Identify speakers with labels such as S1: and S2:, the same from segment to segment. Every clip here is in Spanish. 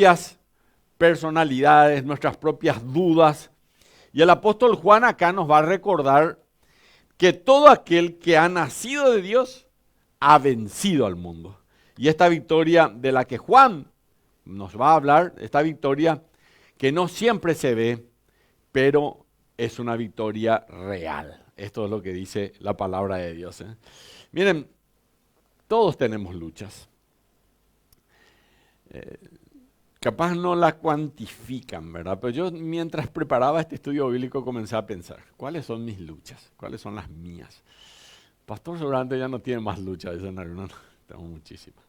S1: propias personalidades, nuestras propias dudas. Y el apóstol Juan acá nos va a recordar que todo aquel que ha nacido de Dios ha vencido al mundo. Y esta victoria de la que Juan nos va a hablar, esta victoria que no siempre se ve, pero es una victoria real. Esto es lo que dice la palabra de Dios. Miren, todos tenemos luchas. Capaz no la cuantifican, ¿verdad? Pero yo mientras preparaba este estudio bíblico comencé a pensar, ¿cuáles son mis luchas? ¿Cuáles son las mías? Pastor seguramente ya no tiene más luchas, dicen algunos. Tengo muchísimas.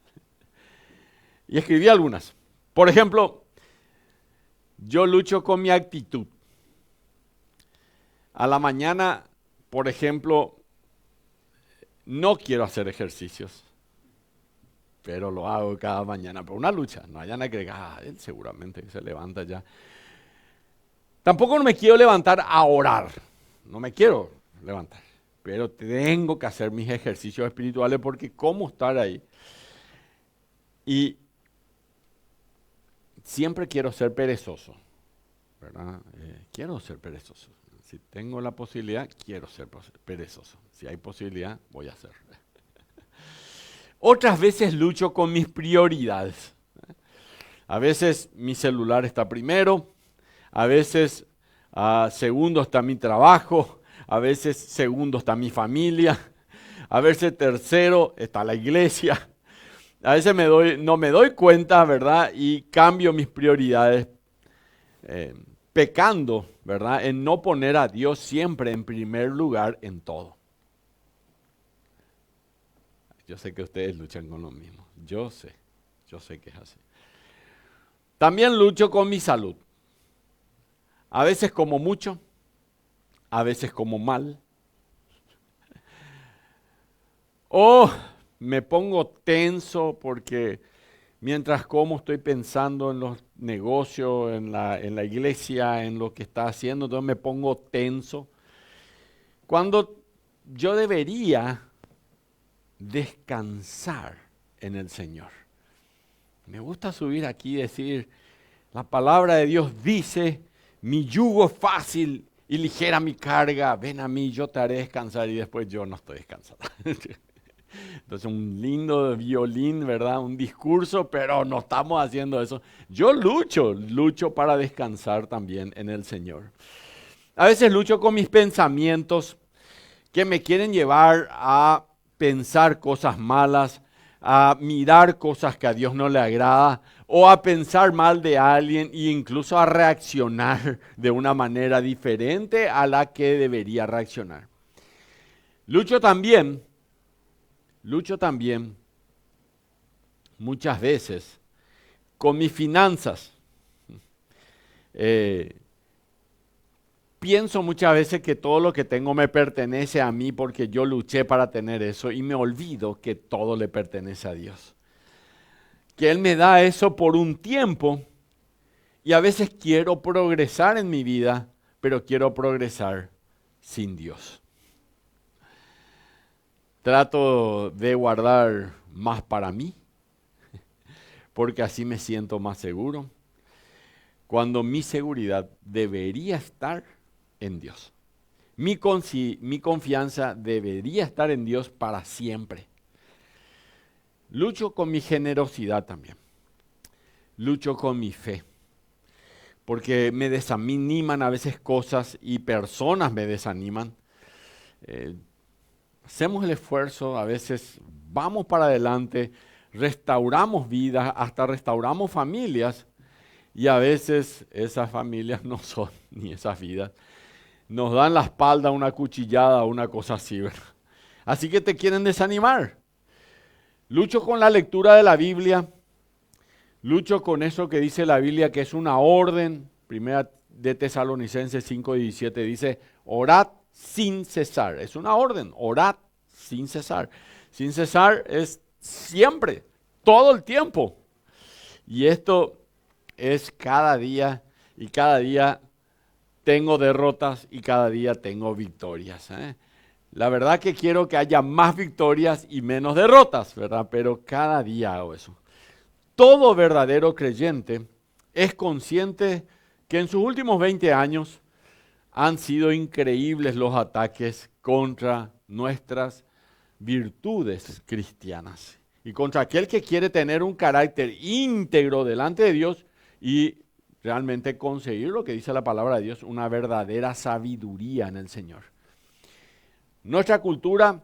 S1: Y escribí algunas. Por ejemplo, yo lucho con mi actitud. A la mañana, por ejemplo, no quiero hacer ejercicios, pero lo hago cada mañana. Por una lucha, no vayan a creer, él seguramente se levanta ya. Tampoco no me quiero levantar a orar, no me quiero levantar, pero tengo que hacer mis ejercicios espirituales porque ¿cómo estar ahí? Y siempre quiero ser perezoso, ¿verdad? Quiero ser perezoso. Si tengo la posibilidad, quiero ser perezoso. Si hay posibilidad, voy a hacer. Otras veces lucho con mis prioridades. A veces mi celular está primero, a veces segundo está mi trabajo, a veces segundo está mi familia, a veces tercero está la iglesia. A veces no me doy cuenta, ¿verdad? Y cambio mis prioridades pecando, ¿verdad? En no poner a Dios siempre en primer lugar en todo. Yo sé que ustedes luchan con lo mismo. Yo sé que es así. También lucho con mi salud. A veces como mucho, a veces como mal. O me pongo tenso porque mientras como estoy pensando en los negocios, en la iglesia, en lo que está haciendo, entonces me pongo tenso. Cuando yo debería descansar en el Señor. Me gusta subir aquí y decir, la palabra de Dios dice, mi yugo es fácil y ligera mi carga, ven a mí, yo te haré descansar y después yo no estoy descansado. Entonces un lindo violín, ¿verdad? Un discurso, pero no estamos haciendo eso. Yo lucho para descansar también en el Señor. A veces lucho con mis pensamientos que me quieren llevar a pensar cosas malas, a mirar cosas que a Dios no le agrada, o a pensar mal de alguien e incluso a reaccionar de una manera diferente a la que debería reaccionar. Lucho también muchas veces con mis finanzas. Pienso muchas veces que todo lo que tengo me pertenece a mí porque yo luché para tener eso y me olvido que todo le pertenece a Dios. Que Él me da eso por un tiempo y a veces quiero progresar en mi vida, pero quiero progresar sin Dios. Trato de guardar más para mí porque así me siento más seguro, cuando mi seguridad debería estar en Dios. Mi confianza debería estar en Dios para siempre. Lucho con mi generosidad también. Lucho con mi fe. Porque me desaniman a veces cosas y personas me desaniman. Hacemos el esfuerzo, a veces vamos para adelante, restauramos vidas, hasta restauramos familias. Y a veces esas familias no son ni esas vidas. Nos dan la espalda una cuchillada o una cosa así, ¿verdad? Así que te quieren desanimar. Lucho con la lectura de la Biblia. Lucho con eso que dice la Biblia, que es una orden. Primera de Tesalonicenses 5:17 dice, orad sin cesar. Es una orden, orad sin cesar. Sin cesar es siempre, todo el tiempo. Y esto es cada día y cada día tengo derrotas y cada día tengo victorias. La verdad que quiero que haya más victorias y menos derrotas, ¿verdad? Pero cada día hago eso. Todo verdadero creyente es consciente que en sus últimos 20 años han sido increíbles los ataques contra nuestras virtudes cristianas y contra aquel que quiere tener un carácter íntegro delante de Dios y realmente conseguir lo que dice la palabra de Dios, una verdadera sabiduría en el Señor. Nuestra cultura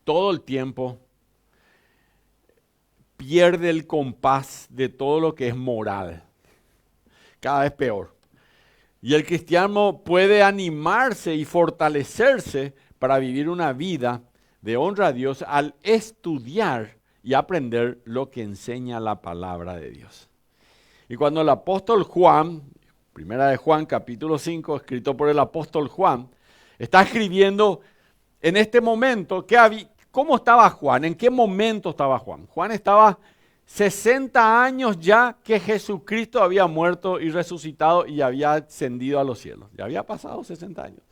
S1: todo el tiempo pierde el compás de todo lo que es moral, cada vez peor. Y el cristiano puede animarse y fortalecerse para vivir una vida de honra a Dios al estudiar y aprender lo que enseña la palabra de Dios. Y cuando el apóstol Juan, primera de Juan capítulo 5, escrito por el apóstol Juan, está escribiendo en este momento, ¿cómo estaba Juan? ¿En qué momento estaba Juan? Juan estaba 60 años ya que Jesucristo había muerto y resucitado y había ascendido a los cielos. Ya había pasado 60 años.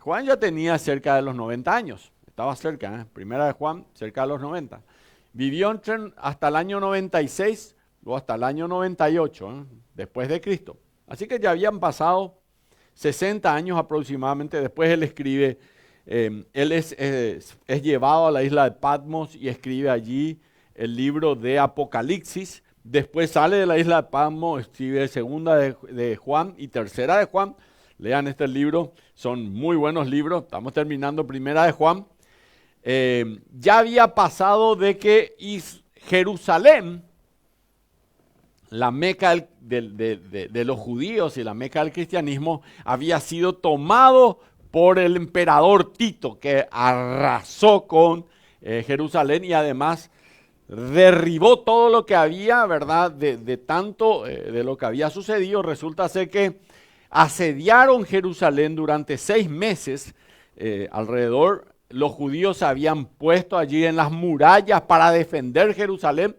S1: Juan ya tenía cerca de los 90 años. Estaba cerca, Primera de Juan, cerca de los 90. Vivió hasta el año 96 o hasta el año 98, después de Cristo. Así que ya habían pasado 60 años aproximadamente. Después él escribe, él es llevado a la isla de Patmos y escribe allí el libro de Apocalipsis. Después sale de la isla de Patmos, escribe segunda de Juan y tercera de Juan. Lean este libro, son muy buenos libros. Estamos terminando primera de Juan. Ya había pasado de que Jerusalén, la meca de los judíos y la meca del cristianismo, había sido tomado por el emperador Tito, que arrasó con Jerusalén y además derribó todo lo que había, ¿verdad? De tanto de lo que había sucedido. Resulta ser que asediaron Jerusalén durante 6 meses alrededor. Los judíos se habían puesto allí en las murallas para defender Jerusalén.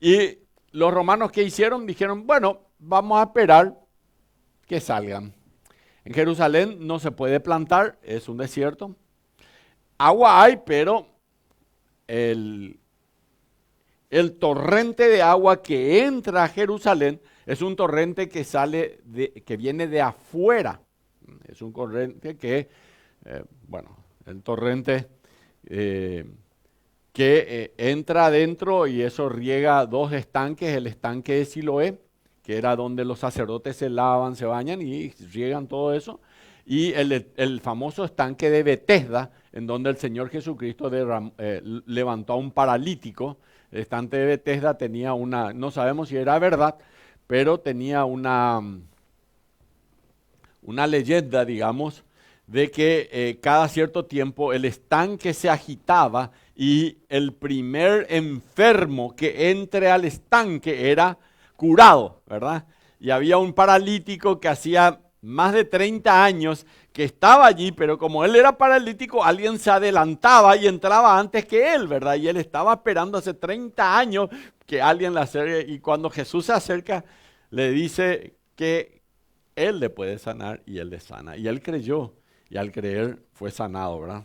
S1: Y los romanos, ¿qué hicieron? Dijeron, bueno, vamos a esperar que salgan. En Jerusalén no se puede plantar, es un desierto. Agua hay, pero el torrente de agua que entra a Jerusalén es un torrente que viene de afuera. Es un torrente que, el torrente que entra adentro y eso riega 2 estanques, el estanque de Siloé, que era donde los sacerdotes se lavan, se bañan y riegan todo eso, y el famoso estanque de Betesda, en donde el Señor Jesucristo levantó a un paralítico. El estanque de Betesda tenía no sabemos si era verdad, pero tenía una leyenda, digamos, de que cada cierto tiempo el estanque se agitaba y el primer enfermo que entre al estanque era curado, ¿verdad? Y había un paralítico que hacía más de 30 años que estaba allí, pero como él era paralítico, alguien se adelantaba y entraba antes que él, ¿verdad? Y él estaba esperando hace 30 años que alguien le acerque, y cuando Jesús se acerca, le dice que él le puede sanar y él le sana. Y él creyó, y al creer fue sanado, ¿verdad?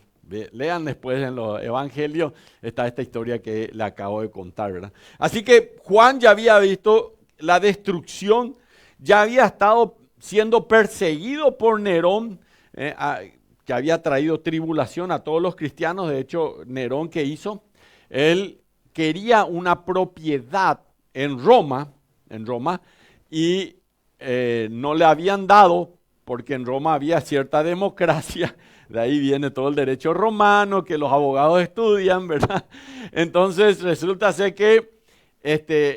S1: Lean después en los evangelios, está esta historia que le acabo de contar, ¿verdad? Así que Juan ya había visto la destrucción, ya había estado siendo perseguido por Nerón, que había traído tribulación a todos los cristianos. De hecho, Nerón, ¿qué hizo? Él quería una propiedad en Roma, y no le habían dado, porque en Roma había cierta democracia. De ahí viene todo el derecho romano que los abogados estudian, ¿verdad? Entonces resulta ser que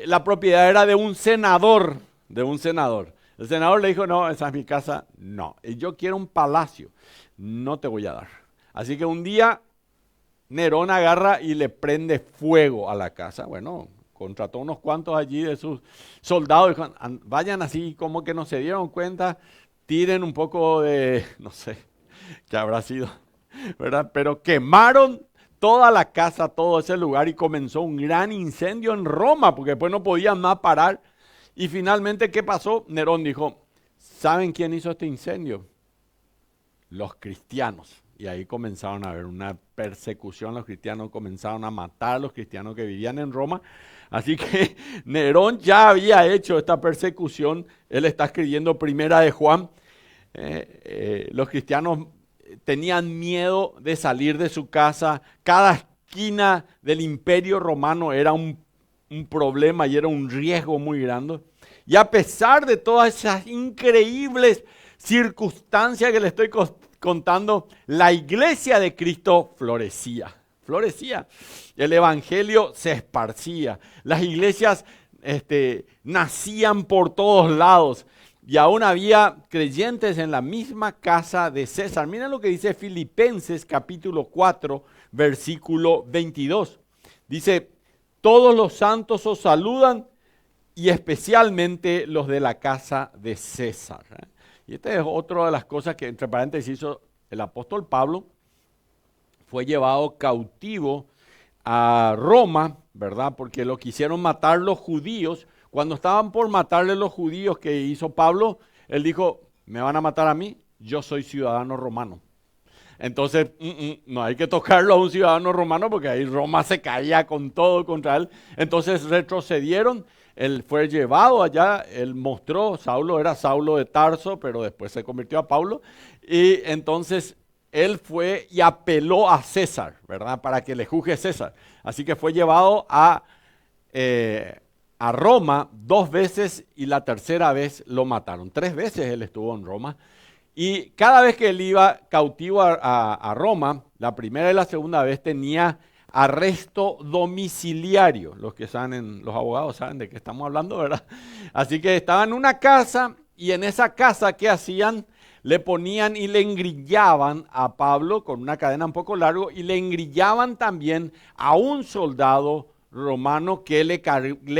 S1: la propiedad era de un senador. El senador le dijo, no, esa es mi casa, no. Yo quiero un palacio, no te voy a dar. Así que un día Nerón agarra y le prende fuego a la casa. Bueno, contrató unos cuantos allí de sus soldados. Dijo, vayan así como que no se dieron cuenta, tiren un poco de, no sé, qué habrá sido, ¿verdad? Pero quemaron toda la casa, todo ese lugar y comenzó un gran incendio en Roma, porque después no podían más parar. Y finalmente, ¿qué pasó? Nerón dijo, ¿saben quién hizo este incendio? Los cristianos. y ahí comenzaron a haber una persecución. Los cristianos comenzaron a matar a los cristianos que vivían en Roma. Así que Nerón ya había hecho esta persecución. Él está escribiendo Primera de Juan. Los cristianos tenían miedo de salir de su casa. Cada esquina del imperio romano era un problema y era un riesgo muy grande. Y a pesar de todas esas increíbles circunstancias que le estoy contando, la iglesia de Cristo florecía. El evangelio se esparcía. Las iglesias nacían por todos lados. Y aún había creyentes en la misma casa de César. Miren lo que dice Filipenses capítulo 4, versículo 22. Dice, todos los santos os saludan y especialmente los de la casa de César. Y esta es otra de las cosas que, entre paréntesis, hizo el apóstol Pablo. Fue llevado cautivo a Roma, ¿verdad? Porque lo quisieron matar los judíos. Cuando estaban por matarle los judíos que hizo Pablo, él dijo, ¿me van a matar a mí? Yo soy ciudadano romano. Entonces, no hay que tocarlo a un ciudadano romano porque ahí Roma se caía con todo contra él. Entonces retrocedieron, él fue llevado allá, él mostró, Saulo era Saulo de Tarso, pero después se convirtió a Pablo. Y entonces él fue y apeló a César, ¿verdad? Para que le juzgue César. Así que fue llevado a Roma 2 veces y la tercera vez lo mataron. 3 veces él estuvo en Roma. Y cada vez que él iba cautivo a Roma, la primera y la segunda vez tenía arresto domiciliario. Los que saben, los abogados saben de qué estamos hablando, ¿verdad? Así que estaba en una casa y en esa casa, ¿qué hacían? Le ponían y le engrillaban a Pablo con una cadena un poco larga y le engrillaban también a un soldado romano que le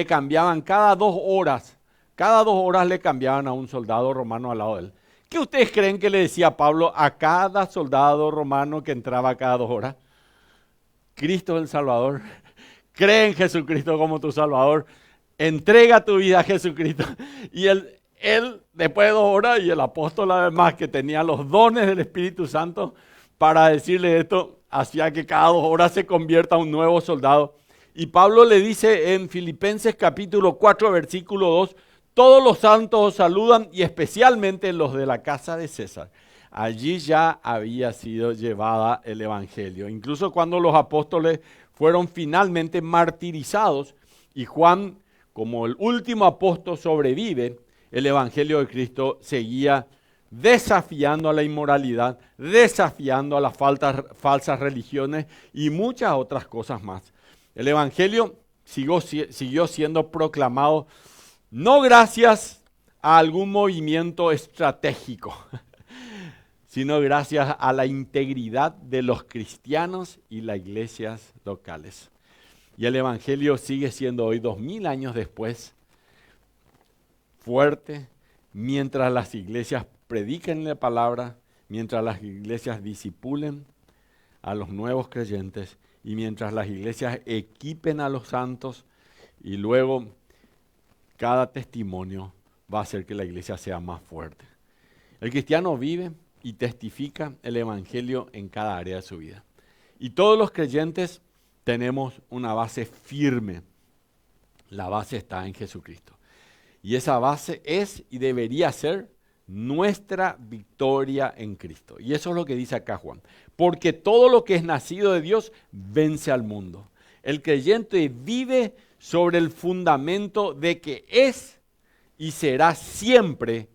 S1: cambiaban cada 2 horas. Cada 2 horas le cambiaban a un soldado romano al lado de él. ¿Qué ustedes creen que le decía Pablo a cada soldado romano que entraba cada 2 horas? Cristo es el Salvador. Cree en Jesucristo como tu Salvador. Entrega tu vida a Jesucristo. Y él después de 2 horas, y el apóstol además que tenía los dones del Espíritu Santo para decirle esto, hacía que cada 2 horas se convierta un nuevo soldado. Y Pablo le dice en Filipenses capítulo 4, versículo 2, todos los santos os saludan y especialmente los de la casa de César. Allí ya había sido llevada el evangelio. Incluso cuando los apóstoles fueron finalmente martirizados y Juan, como el último apóstol, sobrevive, el evangelio de Cristo seguía desafiando a la inmoralidad, desafiando a las falsas religiones y muchas otras cosas más. El evangelio siguió siendo proclamado no gracias a algún movimiento estratégico, sino gracias a la integridad de los cristianos y las iglesias locales. Y el evangelio sigue siendo hoy, 2000 años después, fuerte, mientras las iglesias prediquen la palabra, mientras las iglesias disipulen a los nuevos creyentes y mientras las iglesias equipen a los santos y luego cada testimonio va a hacer que la iglesia sea más fuerte. El cristiano vive y testifica el evangelio en cada área de su vida. Y todos los creyentes tenemos una base firme. La base está en Jesucristo. Y esa base es y debería ser nuestra victoria en Cristo. Y eso es lo que dice acá Juan. Porque todo lo que es nacido de Dios vence al mundo. El creyente vive sobre el fundamento de que es y será siempre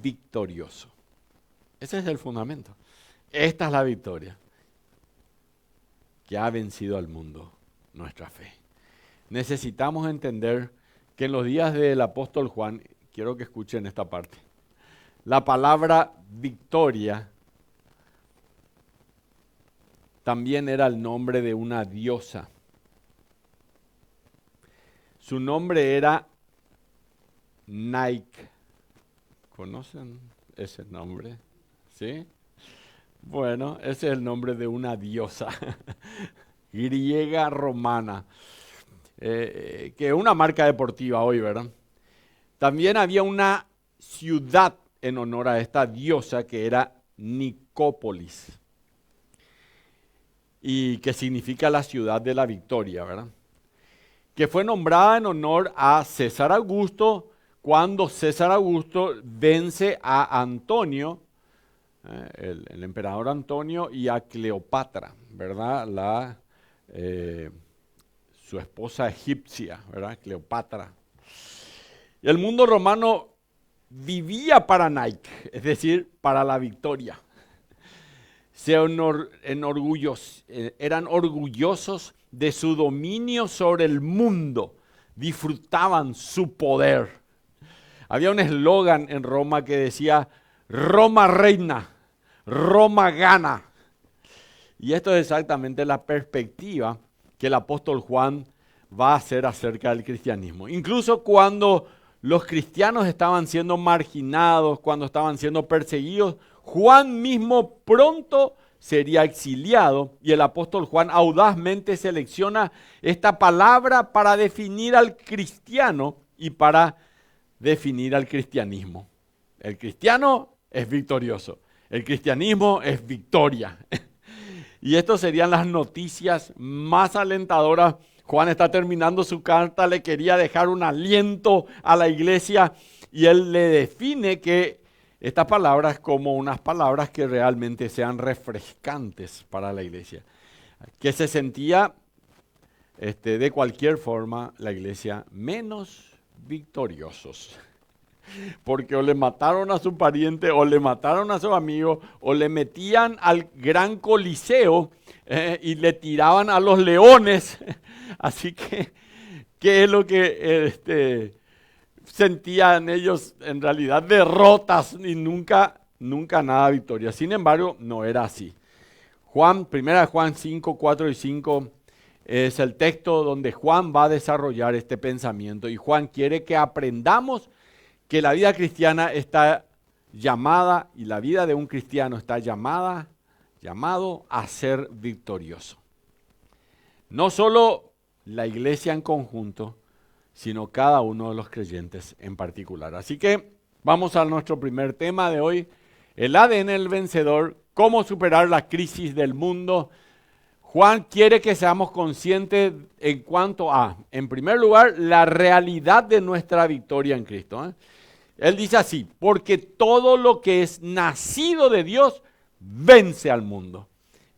S1: victorioso. Ese es el fundamento. Esta es la victoria que ha vencido al mundo, nuestra fe. Necesitamos entender que en los días del apóstol Juan, quiero que escuchen esta parte, la palabra victoria también era el nombre de una diosa. Su nombre era Nike. ¿Conocen ese nombre? ¿Sí? Bueno, ese es el nombre de una diosa griega romana, que es una marca deportiva hoy, ¿verdad? También había una ciudad en honor a esta diosa que era Nicópolis. y que significa la ciudad de la victoria, ¿verdad? Que fue nombrada en honor a César Augusto, cuando César Augusto vence a Antonio, el emperador Antonio, y a Cleopatra, ¿verdad? Su esposa egipcia, ¿verdad? Cleopatra. Y el mundo romano vivía para Nike, es decir, para la victoria. Eran orgullosos de su dominio sobre el mundo, disfrutaban su poder. Había un eslogan en Roma que decía, Roma reina, Roma gana. Y esto es exactamente la perspectiva que el apóstol Juan va a hacer acerca del cristianismo. Incluso cuando los cristianos estaban siendo marginados, cuando estaban siendo perseguidos, Juan mismo pronto sería exiliado y el apóstol Juan audazmente selecciona esta palabra para definir al cristiano y para definir al cristianismo. El cristiano es victorioso, el cristianismo es victoria. Y estas serían las noticias más alentadoras. Juan está terminando su carta, le quería dejar un aliento a la iglesia y él le define que estas palabras como unas palabras que realmente sean refrescantes para la iglesia. Que se sentía de cualquier forma la iglesia menos victoriosos. Porque o le mataron a su pariente, o le mataron a su amigo, o le metían al gran coliseo y le tiraban a los leones. Así que, ¿qué es lo que sentían ellos? En realidad derrotas y nunca nada victoria. Sin embargo, no era así. Primera Juan 5, 4 y 5 es el texto donde Juan va a desarrollar este pensamiento. Y Juan quiere que aprendamos que la vida cristiana está llamada, y la vida de un cristiano está llamado a ser victorioso. No solo la iglesia en conjunto, sino cada uno de los creyentes en particular. Así que vamos a nuestro primer tema de hoy, el ADN del vencedor, cómo superar la crisis del mundo. Juan quiere que seamos conscientes en cuanto a, en primer lugar, la realidad de nuestra victoria en Cristo. Él dice así, porque todo lo que es nacido de Dios vence al mundo.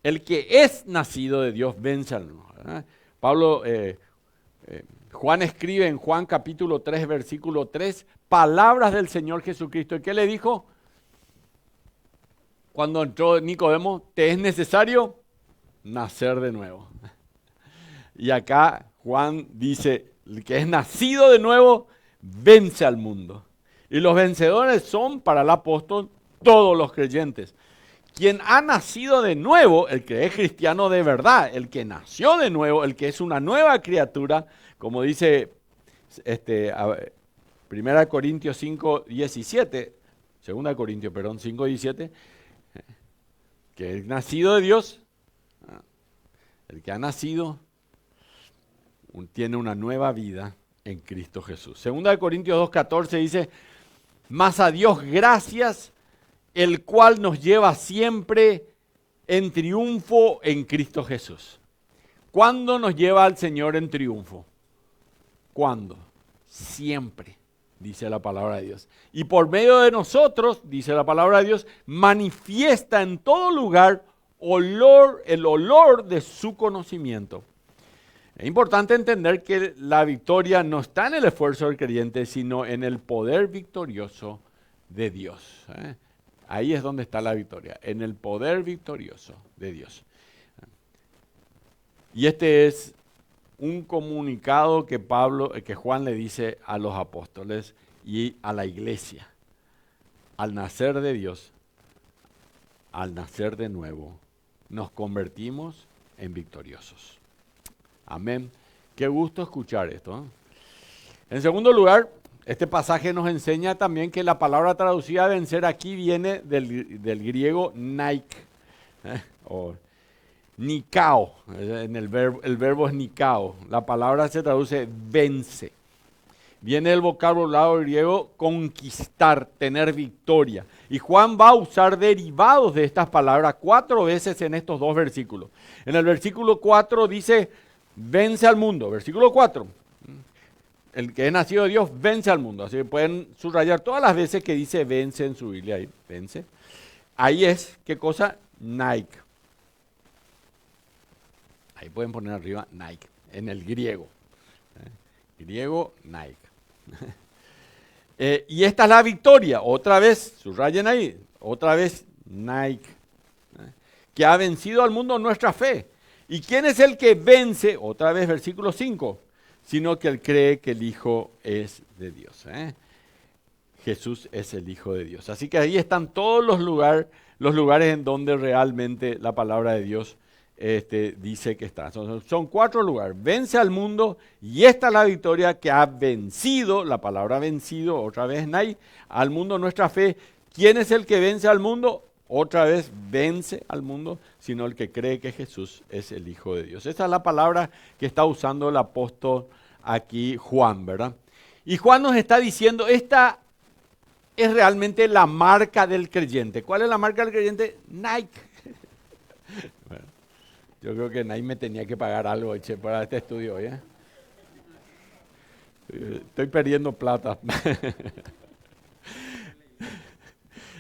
S1: El que es nacido de Dios vence al mundo. Juan escribe en Juan capítulo 3, versículo 3, palabras del Señor Jesucristo. ¿Y qué le dijo? Cuando entró Nicodemo, te es necesario nacer de nuevo. Y acá Juan dice, el que es nacido de nuevo vence al mundo. Y los vencedores son para el apóstol todos los creyentes. Quien ha nacido de nuevo, el que es cristiano de verdad, el que nació de nuevo, el que es una nueva criatura, como dice 1 Corintios 5, 17, 2 Corintios, 5, 17, que es nacido de Dios, el que ha nacido tiene una nueva vida en Cristo Jesús. 2 Corintios 2, 14 dice, mas a Dios gracias, el cual nos lleva siempre en triunfo en Cristo Jesús. ¿Cuándo nos lleva al Señor en triunfo? ¿Cuándo? Siempre, dice la palabra de Dios. Y por medio de nosotros, dice la palabra de Dios, manifiesta en todo lugar el olor de su conocimiento. Es importante entender que la victoria no está en el esfuerzo del creyente, sino en el poder victorioso de Dios. Ahí es donde está la victoria, en el poder victorioso de Dios. Y este es un comunicado que Juan le dice a los apóstoles y a la iglesia. Al nacer de Dios, al nacer de nuevo, nos convertimos en victoriosos. Amén. Qué gusto escuchar esto. En segundo lugar, este pasaje nos enseña también que la palabra traducida vencer aquí viene del griego Nike, o nikao. El verbo es nikao. La palabra se traduce vence. Viene del vocabulario griego conquistar, tener victoria. Y Juan va a usar derivados de estas palabras 4 veces en estos 2 versículos. En el versículo 4 dice, vence al mundo. Versículo 4. El que es nacido de Dios vence al mundo. Así que pueden subrayar todas las veces que dice vence en su Biblia. Ahí, vence. Ahí es, ¿qué cosa? Nike. Ahí pueden poner arriba Nike, en el griego. Griego, Nike. Y esta es la victoria. Otra vez, subrayen ahí. Otra vez, Nike. Que ha vencido al mundo nuestra fe. ¿Y quién es el que vence? Otra vez, versículo 5. Sino que él cree que el Hijo es de Dios. Jesús es el Hijo de Dios. Así que ahí están todos los lugares en donde realmente la palabra de Dios dice que está. Son 4 lugares. Vence al mundo y esta es la victoria que ha vencido, la palabra vencido, otra vez Nai, al mundo nuestra fe. ¿Quién es el que vence al mundo? Otra vez vence al mundo, sino el que cree que Jesús es el Hijo de Dios. Esa es la palabra que está usando el apóstol aquí Juan, ¿verdad? Y Juan nos está diciendo, esta es realmente la marca del creyente. ¿Cuál es la marca del creyente? Nike. Bueno, yo creo que Nike me tenía que pagar algo, che, para este estudio hoy, ¿eh? Estoy perdiendo plata.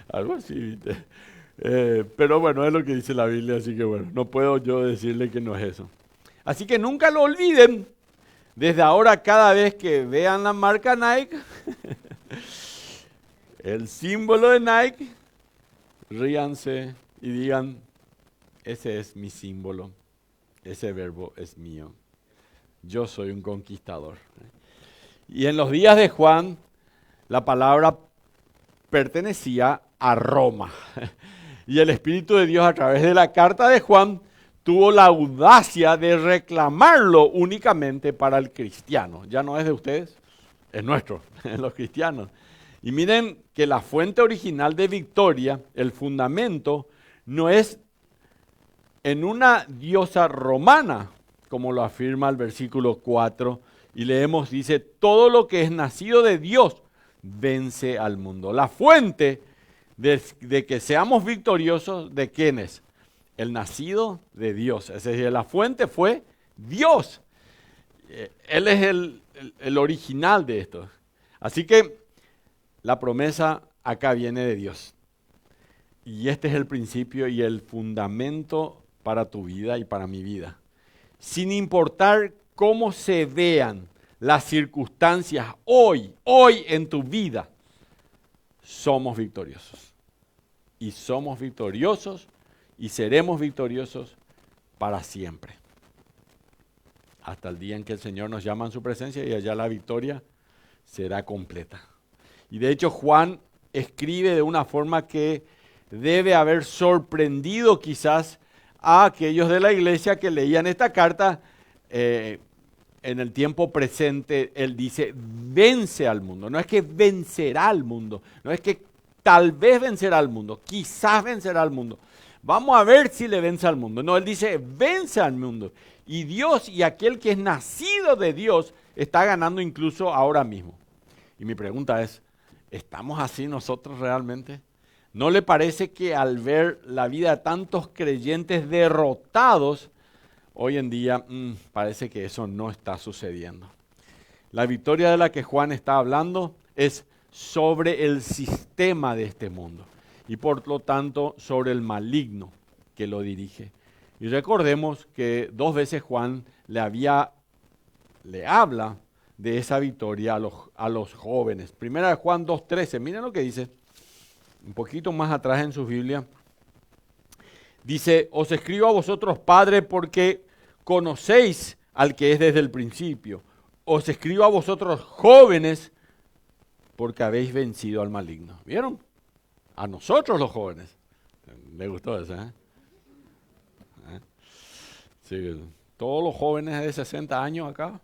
S1: Algo así, ¿viste? Pero bueno, es lo que dice la Biblia, así que bueno, no puedo yo decirle que no es eso. Así que nunca lo olviden. Desde ahora, cada vez que vean la marca Nike, el símbolo de Nike, ríanse y digan, ese es mi símbolo, ese verbo es mío. Yo soy un conquistador. Y en los días de Juan, la palabra pertenecía a Roma. Y el Espíritu de Dios, a través de la carta de Juan, tuvo la audacia de reclamarlo únicamente para el cristiano. Ya no es de ustedes, es nuestro, los cristianos. Y miren que la fuente original de victoria, el fundamento, no es en una diosa romana, como lo afirma el versículo 4, y leemos, dice, todo lo que es nacido de Dios vence al mundo. La fuente de que seamos victoriosos, ¿de quién es? El nacido de Dios. Es decir, la fuente fue Dios. Él es el original de esto. Así que la promesa acá viene de Dios. Y este es el principio y el fundamento para tu vida y para mi vida. Sin importar cómo se vean las circunstancias hoy en tu vida, somos victoriosos. Y somos victoriosos y seremos victoriosos para siempre. Hasta el día en que el Señor nos llama en su presencia y allá la victoria será completa. Y de hecho Juan escribe de una forma que debe haber sorprendido quizás a aquellos de la iglesia que leían esta carta. En el tiempo presente, él dice, vence al mundo. No es que vencerá al mundo, no es que tal vez vencerá al mundo, quizás vencerá al mundo. Vamos a ver si le vence al mundo. No, él dice, vence al mundo. Y Dios y aquel que es nacido de Dios está ganando incluso ahora mismo. Y mi pregunta es, ¿estamos así nosotros realmente? ¿No le parece que al ver la vida de tantos creyentes derrotados, hoy en día parece que eso no está sucediendo? La victoria de la que Juan está hablando es sobre el sistema de este mundo y por lo tanto sobre el maligno que lo dirige. Y recordemos que 2 veces Juan le habla de esa victoria a los jóvenes. Primera de Juan 2:13, miren lo que dice, un poquito más atrás en su Biblia. Dice, os escribo a vosotros, padres, porque conocéis al que es desde el principio. Os escribo a vosotros, jóvenes, porque habéis vencido al maligno. ¿Vieron? A nosotros los jóvenes. ¿Le gustó eso? Sí, todos los jóvenes de 60 años acá.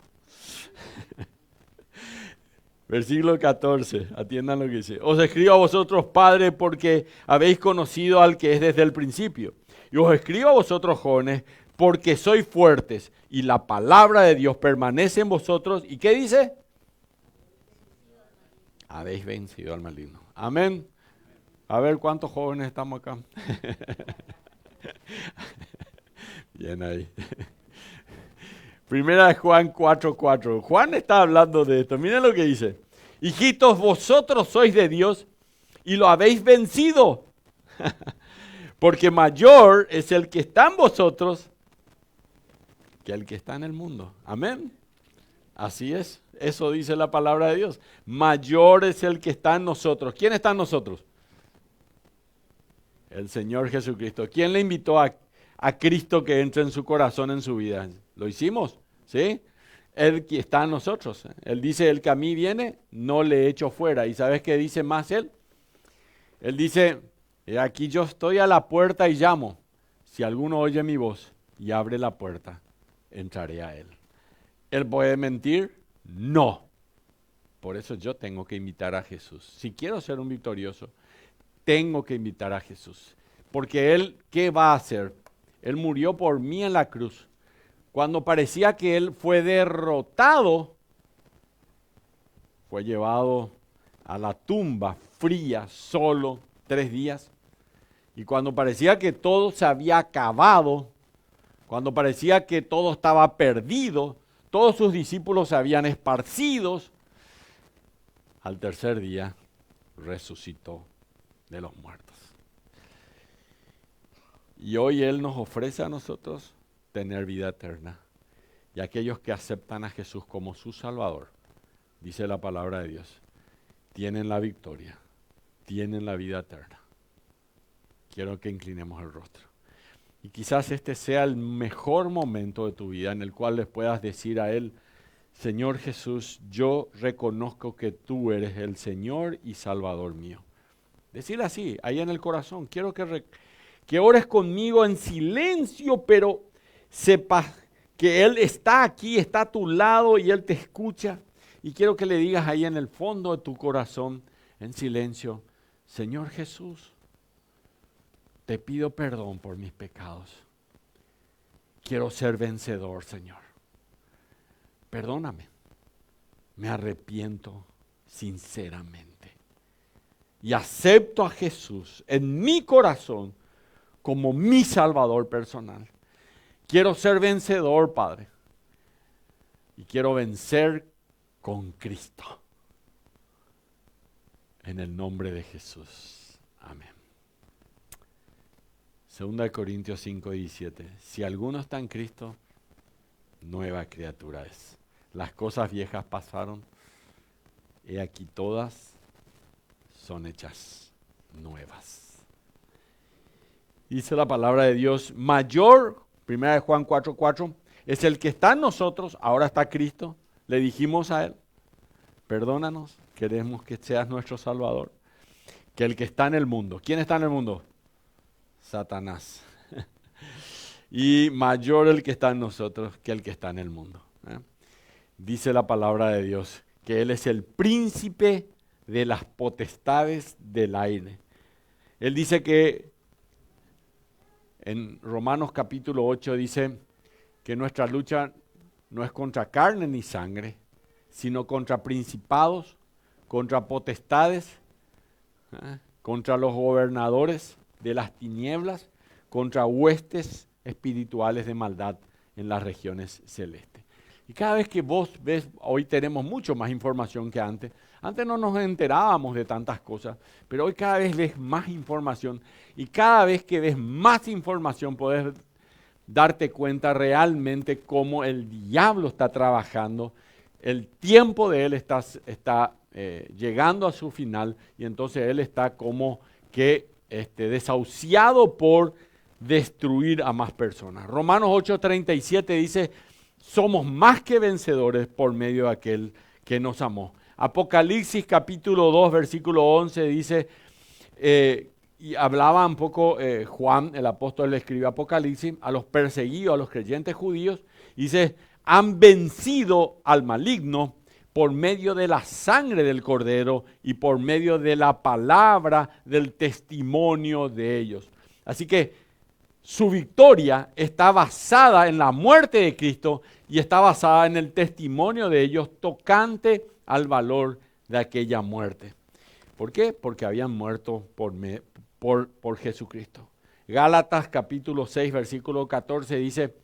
S1: Versículo 14, atiendan lo que dice. Os escribo a vosotros, padres, porque habéis conocido al que es desde el principio. Y os escribo a vosotros, jóvenes, porque sois fuertes y la palabra de Dios permanece en vosotros. ¿Y qué dice? Habéis vencido al maligno. Amén. A ver, ¿cuántos jóvenes estamos acá? Bien ahí. Primera de Juan 4:4. Juan está hablando de esto. Miren lo que dice. Hijitos, vosotros sois de Dios y lo habéis vencido. Porque mayor es el que está en vosotros que el que está en el mundo. Amén. Así es. Eso dice la palabra de Dios. Mayor es el que está en nosotros. ¿Quién está en nosotros? El Señor Jesucristo. ¿Quién le invitó a Cristo que entre en su corazón, en su vida? ¿Lo hicimos? ¿Sí? Él que está en nosotros. Él dice, el que a mí viene, no le echo fuera. ¿Y sabes qué dice más él? Él dice, aquí yo estoy a la puerta y llamo. Si alguno oye mi voz y abre la puerta, entraré a él. ¿Él puede mentir? No. Por eso yo tengo que invitar a Jesús. Si quiero ser un victorioso, tengo que invitar a Jesús. Porque Él, ¿qué va a hacer? Él murió por mí en la cruz. Cuando parecía que Él fue derrotado, fue llevado a la tumba fría, solo, 3 días. Y cuando parecía que todo se había acabado, cuando parecía que todo estaba perdido, todos sus discípulos se habían esparcido, al tercer día resucitó de los muertos. Y hoy Él nos ofrece a nosotros tener vida eterna. Y aquellos que aceptan a Jesús como su Salvador, dice la palabra de Dios, tienen la victoria, tienen la vida eterna. Quiero que inclinemos el rostro. Y quizás este sea el mejor momento de tu vida en el cual les puedas decir a Él, Señor Jesús, yo reconozco que tú eres el Señor y Salvador mío. Decirle así, ahí en el corazón. Quiero que ores conmigo en silencio, pero sepas que Él está aquí, está a tu lado y Él te escucha. Y quiero que le digas ahí en el fondo de tu corazón, en silencio, Señor Jesús, te pido perdón por mis pecados. Quiero ser vencedor, Señor. Perdóname. Me arrepiento sinceramente. Y acepto a Jesús en mi corazón como mi Salvador personal. Quiero ser vencedor, Padre. Y quiero vencer con Cristo. En el nombre de Jesús. Amén. 2 Corintios 5:17. Si alguno está en Cristo, nueva criatura es. Las cosas viejas pasaron, he aquí todas son hechas nuevas. Dice la palabra de Dios, mayor, 1 Juan 4:4, es el que está en nosotros, ahora está Cristo. Le dijimos a Él, perdónanos, queremos que seas nuestro Salvador, que el que está en el mundo. ¿Quién está en el mundo? Satanás. Y mayor el que está en nosotros que el que está en el mundo. Dice la palabra de Dios que Él es el príncipe de las potestades del aire. Él dice que en Romanos capítulo 8 dice que nuestra lucha no es contra carne ni sangre, sino contra principados, contra potestades, contra los gobernadores de las tinieblas, contra huestes espirituales de maldad en las regiones celestes. Y cada vez que vos ves, hoy tenemos mucho más información que antes. Antes no nos enterábamos de tantas cosas, pero hoy cada vez ves más información. Y cada vez que ves más información podés darte cuenta realmente cómo el diablo está trabajando. El tiempo de él está llegando a su final y entonces él está como que desahuciado por destruir a más personas. Romanos 8:37 dice, somos más que vencedores por medio de aquel que nos amó. Apocalipsis capítulo 2, versículo 11 dice, y hablaba un poco Juan, el apóstol, le escribe Apocalipsis a los perseguidos, a los creyentes judíos, dice, han vencido al maligno por medio de la sangre del Cordero y por medio de la palabra del testimonio de ellos. Así que su victoria está basada en la muerte de Cristo y está basada en el testimonio de ellos tocante al valor de aquella muerte. ¿Por qué? Porque habían muerto por Jesucristo. Gálatas capítulo 6, versículo 14 dice,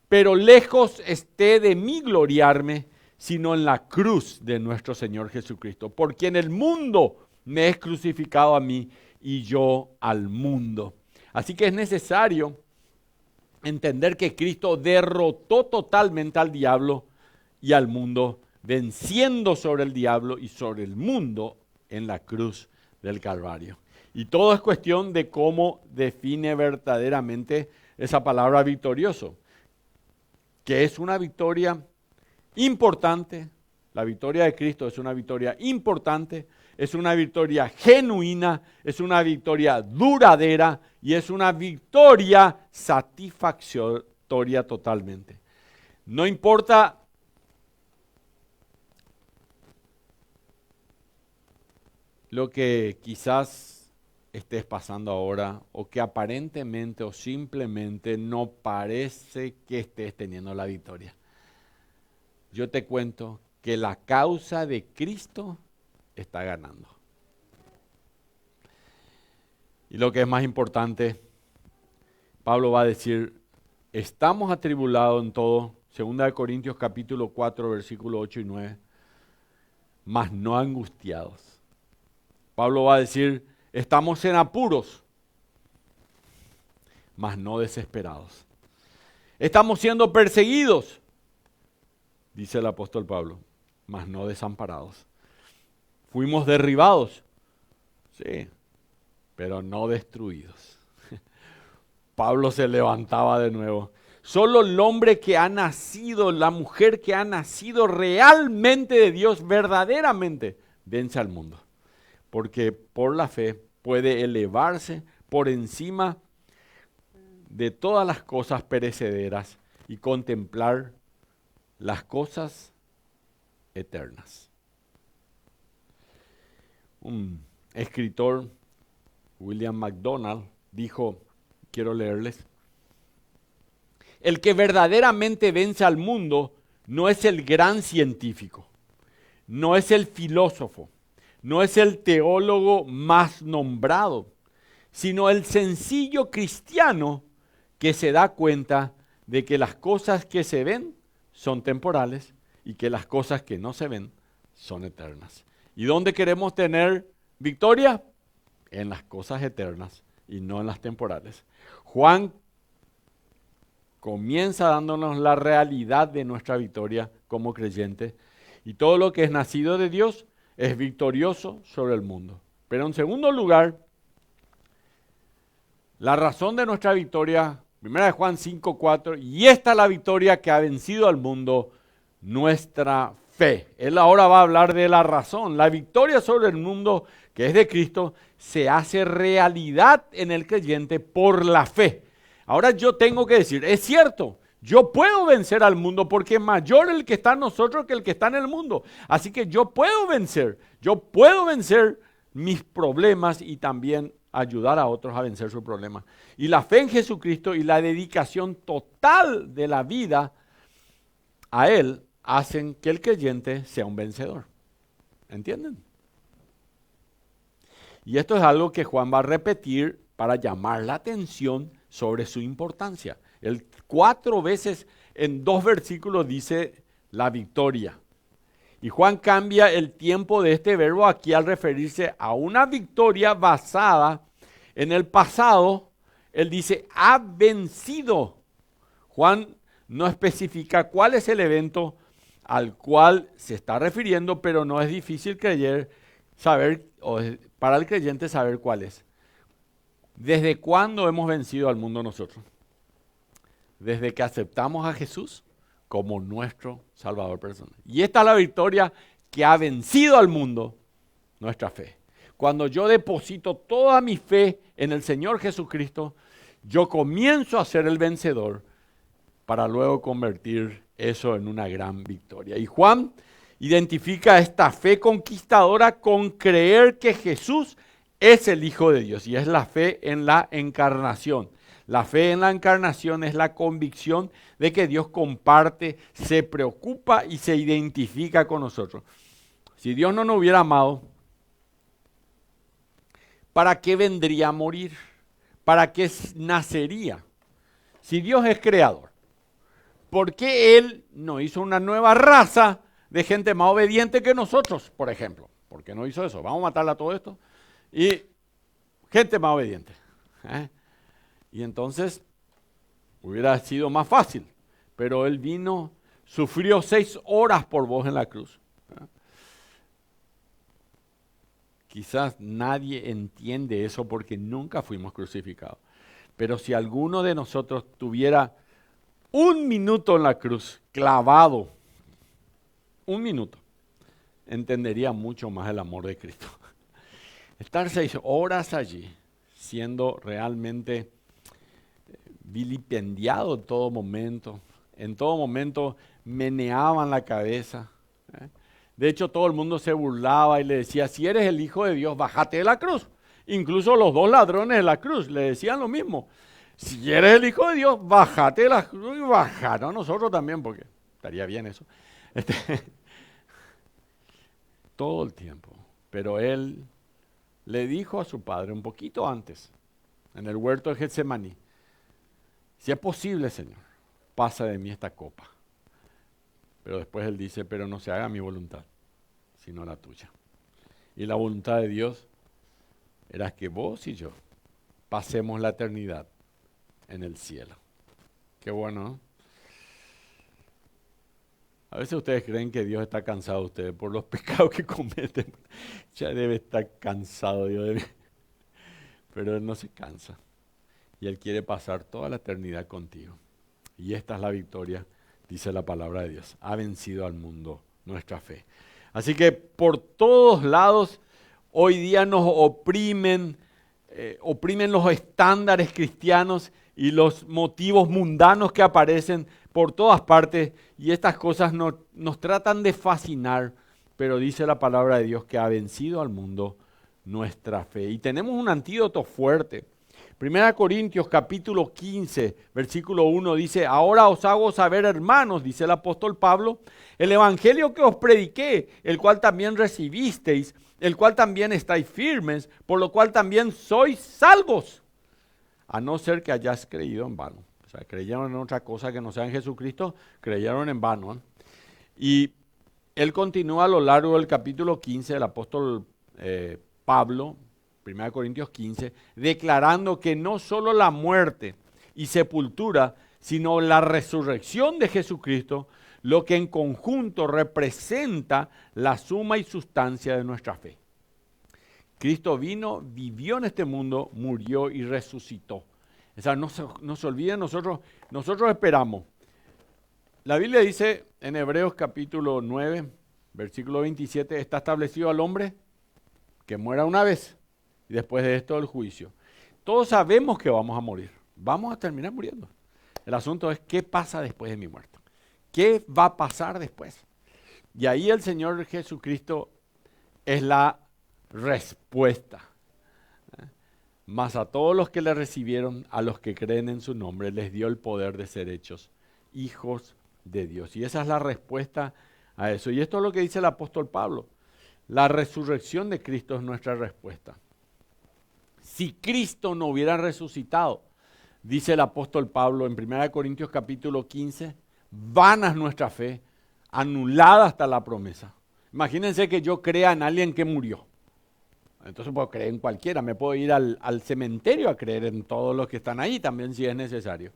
S1: pero lejos esté de mí gloriarme, sino en la cruz de nuestro Señor Jesucristo, por quien el mundo me es crucificado a mí y yo al mundo. Así que es necesario entender que Cristo derrotó totalmente al diablo y al mundo, venciendo sobre el diablo y sobre el mundo en la cruz del Calvario. Y todo es cuestión de cómo define verdaderamente esa palabra victorioso, que es una victoria importante. La victoria de Cristo es una victoria importante, es una victoria genuina, es una victoria duradera y es una victoria satisfactoria totalmente. No importa lo que quizás estés pasando ahora o que aparentemente o simplemente no parece que estés teniendo la victoria. Yo te cuento que la causa de Cristo está ganando. Y lo que es más importante, Pablo va a decir, estamos atribulados en todo, 2 Corintios capítulo 4, versículo 8 y 9, mas no angustiados. Pablo va a decir, estamos en apuros, mas no desesperados. Estamos siendo perseguidos, dice el apóstol Pablo, mas no desamparados. Fuimos derribados, sí, pero no destruidos. Pablo se levantaba de nuevo. Solo el hombre que ha nacido, la mujer que ha nacido realmente de Dios, verdaderamente, vence al mundo. Porque por la fe puede elevarse por encima de todas las cosas perecederas y contemplar las cosas eternas. Un escritor, William MacDonald, dijo, quiero leerles, el que verdaderamente vence al mundo no es el gran científico, no es el filósofo, no es el teólogo más nombrado, sino el sencillo cristiano que se da cuenta de que las cosas que se ven son temporales y que las cosas que no se ven son eternas. ¿Y dónde queremos tener victoria? En las cosas eternas y no en las temporales. Juan comienza dándonos la realidad de nuestra victoria como creyentes y todo lo que es nacido de Dios es victorioso sobre el mundo. Pero en segundo lugar, la razón de nuestra victoria, 1 Juan 5:4, y esta es la victoria que ha vencido al mundo, nuestra fe. Él ahora va a hablar de la razón. La victoria sobre el mundo, que es de Cristo, se hace realidad en el creyente por la fe. Ahora yo tengo que decir, es cierto, yo puedo vencer al mundo porque es mayor el que está en nosotros que el que está en el mundo. Así que yo puedo vencer mis problemas y también ayudar a otros a vencer sus problemas. Y la fe en Jesucristo y la dedicación total de la vida a Él hacen que el creyente sea un vencedor. ¿Entienden? Y esto es algo que Juan va a repetir para llamar la atención sobre su importancia. Él 4 veces en 2 versículos dice la victoria. Y Juan cambia el tiempo de este verbo aquí al referirse a una victoria basada en el pasado. Él dice, ha vencido. Juan no especifica cuál es el evento al cual se está refiriendo, pero no es difícil para el creyente saber cuál es. ¿Desde cuándo hemos vencido al mundo nosotros? Desde que aceptamos a Jesús como nuestro Salvador personal. Y esta es la victoria que ha vencido al mundo, nuestra fe. Cuando yo deposito toda mi fe en el Señor Jesucristo, yo comienzo a ser el vencedor para luego convertir eso en una gran victoria. Y Juan identifica esta fe conquistadora con creer que Jesús es el Hijo de Dios y es la fe en la encarnación. La fe en la encarnación es la convicción de que Dios comparte, se preocupa y se identifica con nosotros. Si Dios no nos hubiera amado, ¿para qué vendría a morir? ¿Para qué nacería? Si Dios es creador, ¿por qué Él no hizo una nueva raza de gente más obediente que nosotros, por ejemplo? ¿Por qué no hizo eso? Vamos a matarla a todo esto. Y gente más obediente. Y entonces hubiera sido más fácil. Pero Él vino, sufrió 6 horas por vos en la cruz. Quizás nadie entiende eso porque nunca fuimos crucificados. Pero si alguno de nosotros tuviera 1 minuto en la cruz, clavado, 1 minuto, entendería mucho más el amor de Cristo. Estar 6 horas allí, siendo realmente vilipendiado en todo momento meneaban la cabeza. De hecho, todo el mundo se burlaba y le decía, si eres el Hijo de Dios, bájate de la cruz. Incluso los 2 ladrones de la cruz le decían lo mismo. Si eres el Hijo de Dios, bájate de la cruz y bajaron nosotros también, porque estaría bien eso. Todo el tiempo. Pero Él le dijo a su Padre un poquito antes, en el huerto de Getsemaní, si es posible, Señor, pasa de mí esta copa. Pero después Él dice, pero no se haga mi voluntad, sino la tuya. Y la voluntad de Dios era que vos y yo pasemos la eternidad en el cielo. Qué bueno, ¿no? A veces ustedes creen que Dios está cansado de ustedes por los pecados que cometen. Ya debe estar cansado Dios. Pero Él no se cansa. Y Él quiere pasar toda la eternidad contigo. Y esta es la victoria, dice la palabra de Dios. Ha vencido al mundo nuestra fe. Así que por todos lados hoy día nos oprimen los estándares cristianos y los motivos mundanos que aparecen por todas partes. Y estas cosas nos tratan de fascinar. Pero dice la palabra de Dios que ha vencido al mundo nuestra fe. Y tenemos un antídoto fuerte. 1 Corintios capítulo 15, versículo 1 dice, ahora os hago saber, hermanos, dice el apóstol Pablo, el evangelio que os prediqué, el cual también recibisteis, el cual también estáis firmes, por lo cual también sois salvos, a no ser que hayáis creído en vano. O sea, creyeron en otra cosa que no sea en Jesucristo, creyeron en vano. Y él continúa a lo largo del capítulo 15, el apóstol Pablo, 1 Corintios 15, declarando que no solo la muerte y sepultura, sino la resurrección de Jesucristo, lo que en conjunto representa la suma y sustancia de nuestra fe. Cristo vino, vivió en este mundo, murió y resucitó. O sea, no se olviden, nosotros esperamos. La Biblia dice en Hebreos capítulo 9, versículo 27, está establecido al hombre que muera una vez. Y después de esto, el juicio. Todos sabemos que vamos a morir. Vamos a terminar muriendo. El asunto es qué pasa después de mi muerte. ¿Qué va a pasar después? Y ahí el Señor Jesucristo es la respuesta. Mas a todos los que le recibieron, a los que creen en su nombre, les dio el poder de ser hechos hijos de Dios. Y esa es la respuesta a eso. Y esto es lo que dice el apóstol Pablo. La resurrección de Cristo es nuestra respuesta. Si Cristo no hubiera resucitado, dice el apóstol Pablo en 1 Corintios capítulo 15, vana es nuestra fe, anulada hasta la promesa. Imagínense que yo crea en alguien que murió. Entonces puedo creer en cualquiera, me puedo ir al cementerio a creer en todos los que están ahí también si es necesario.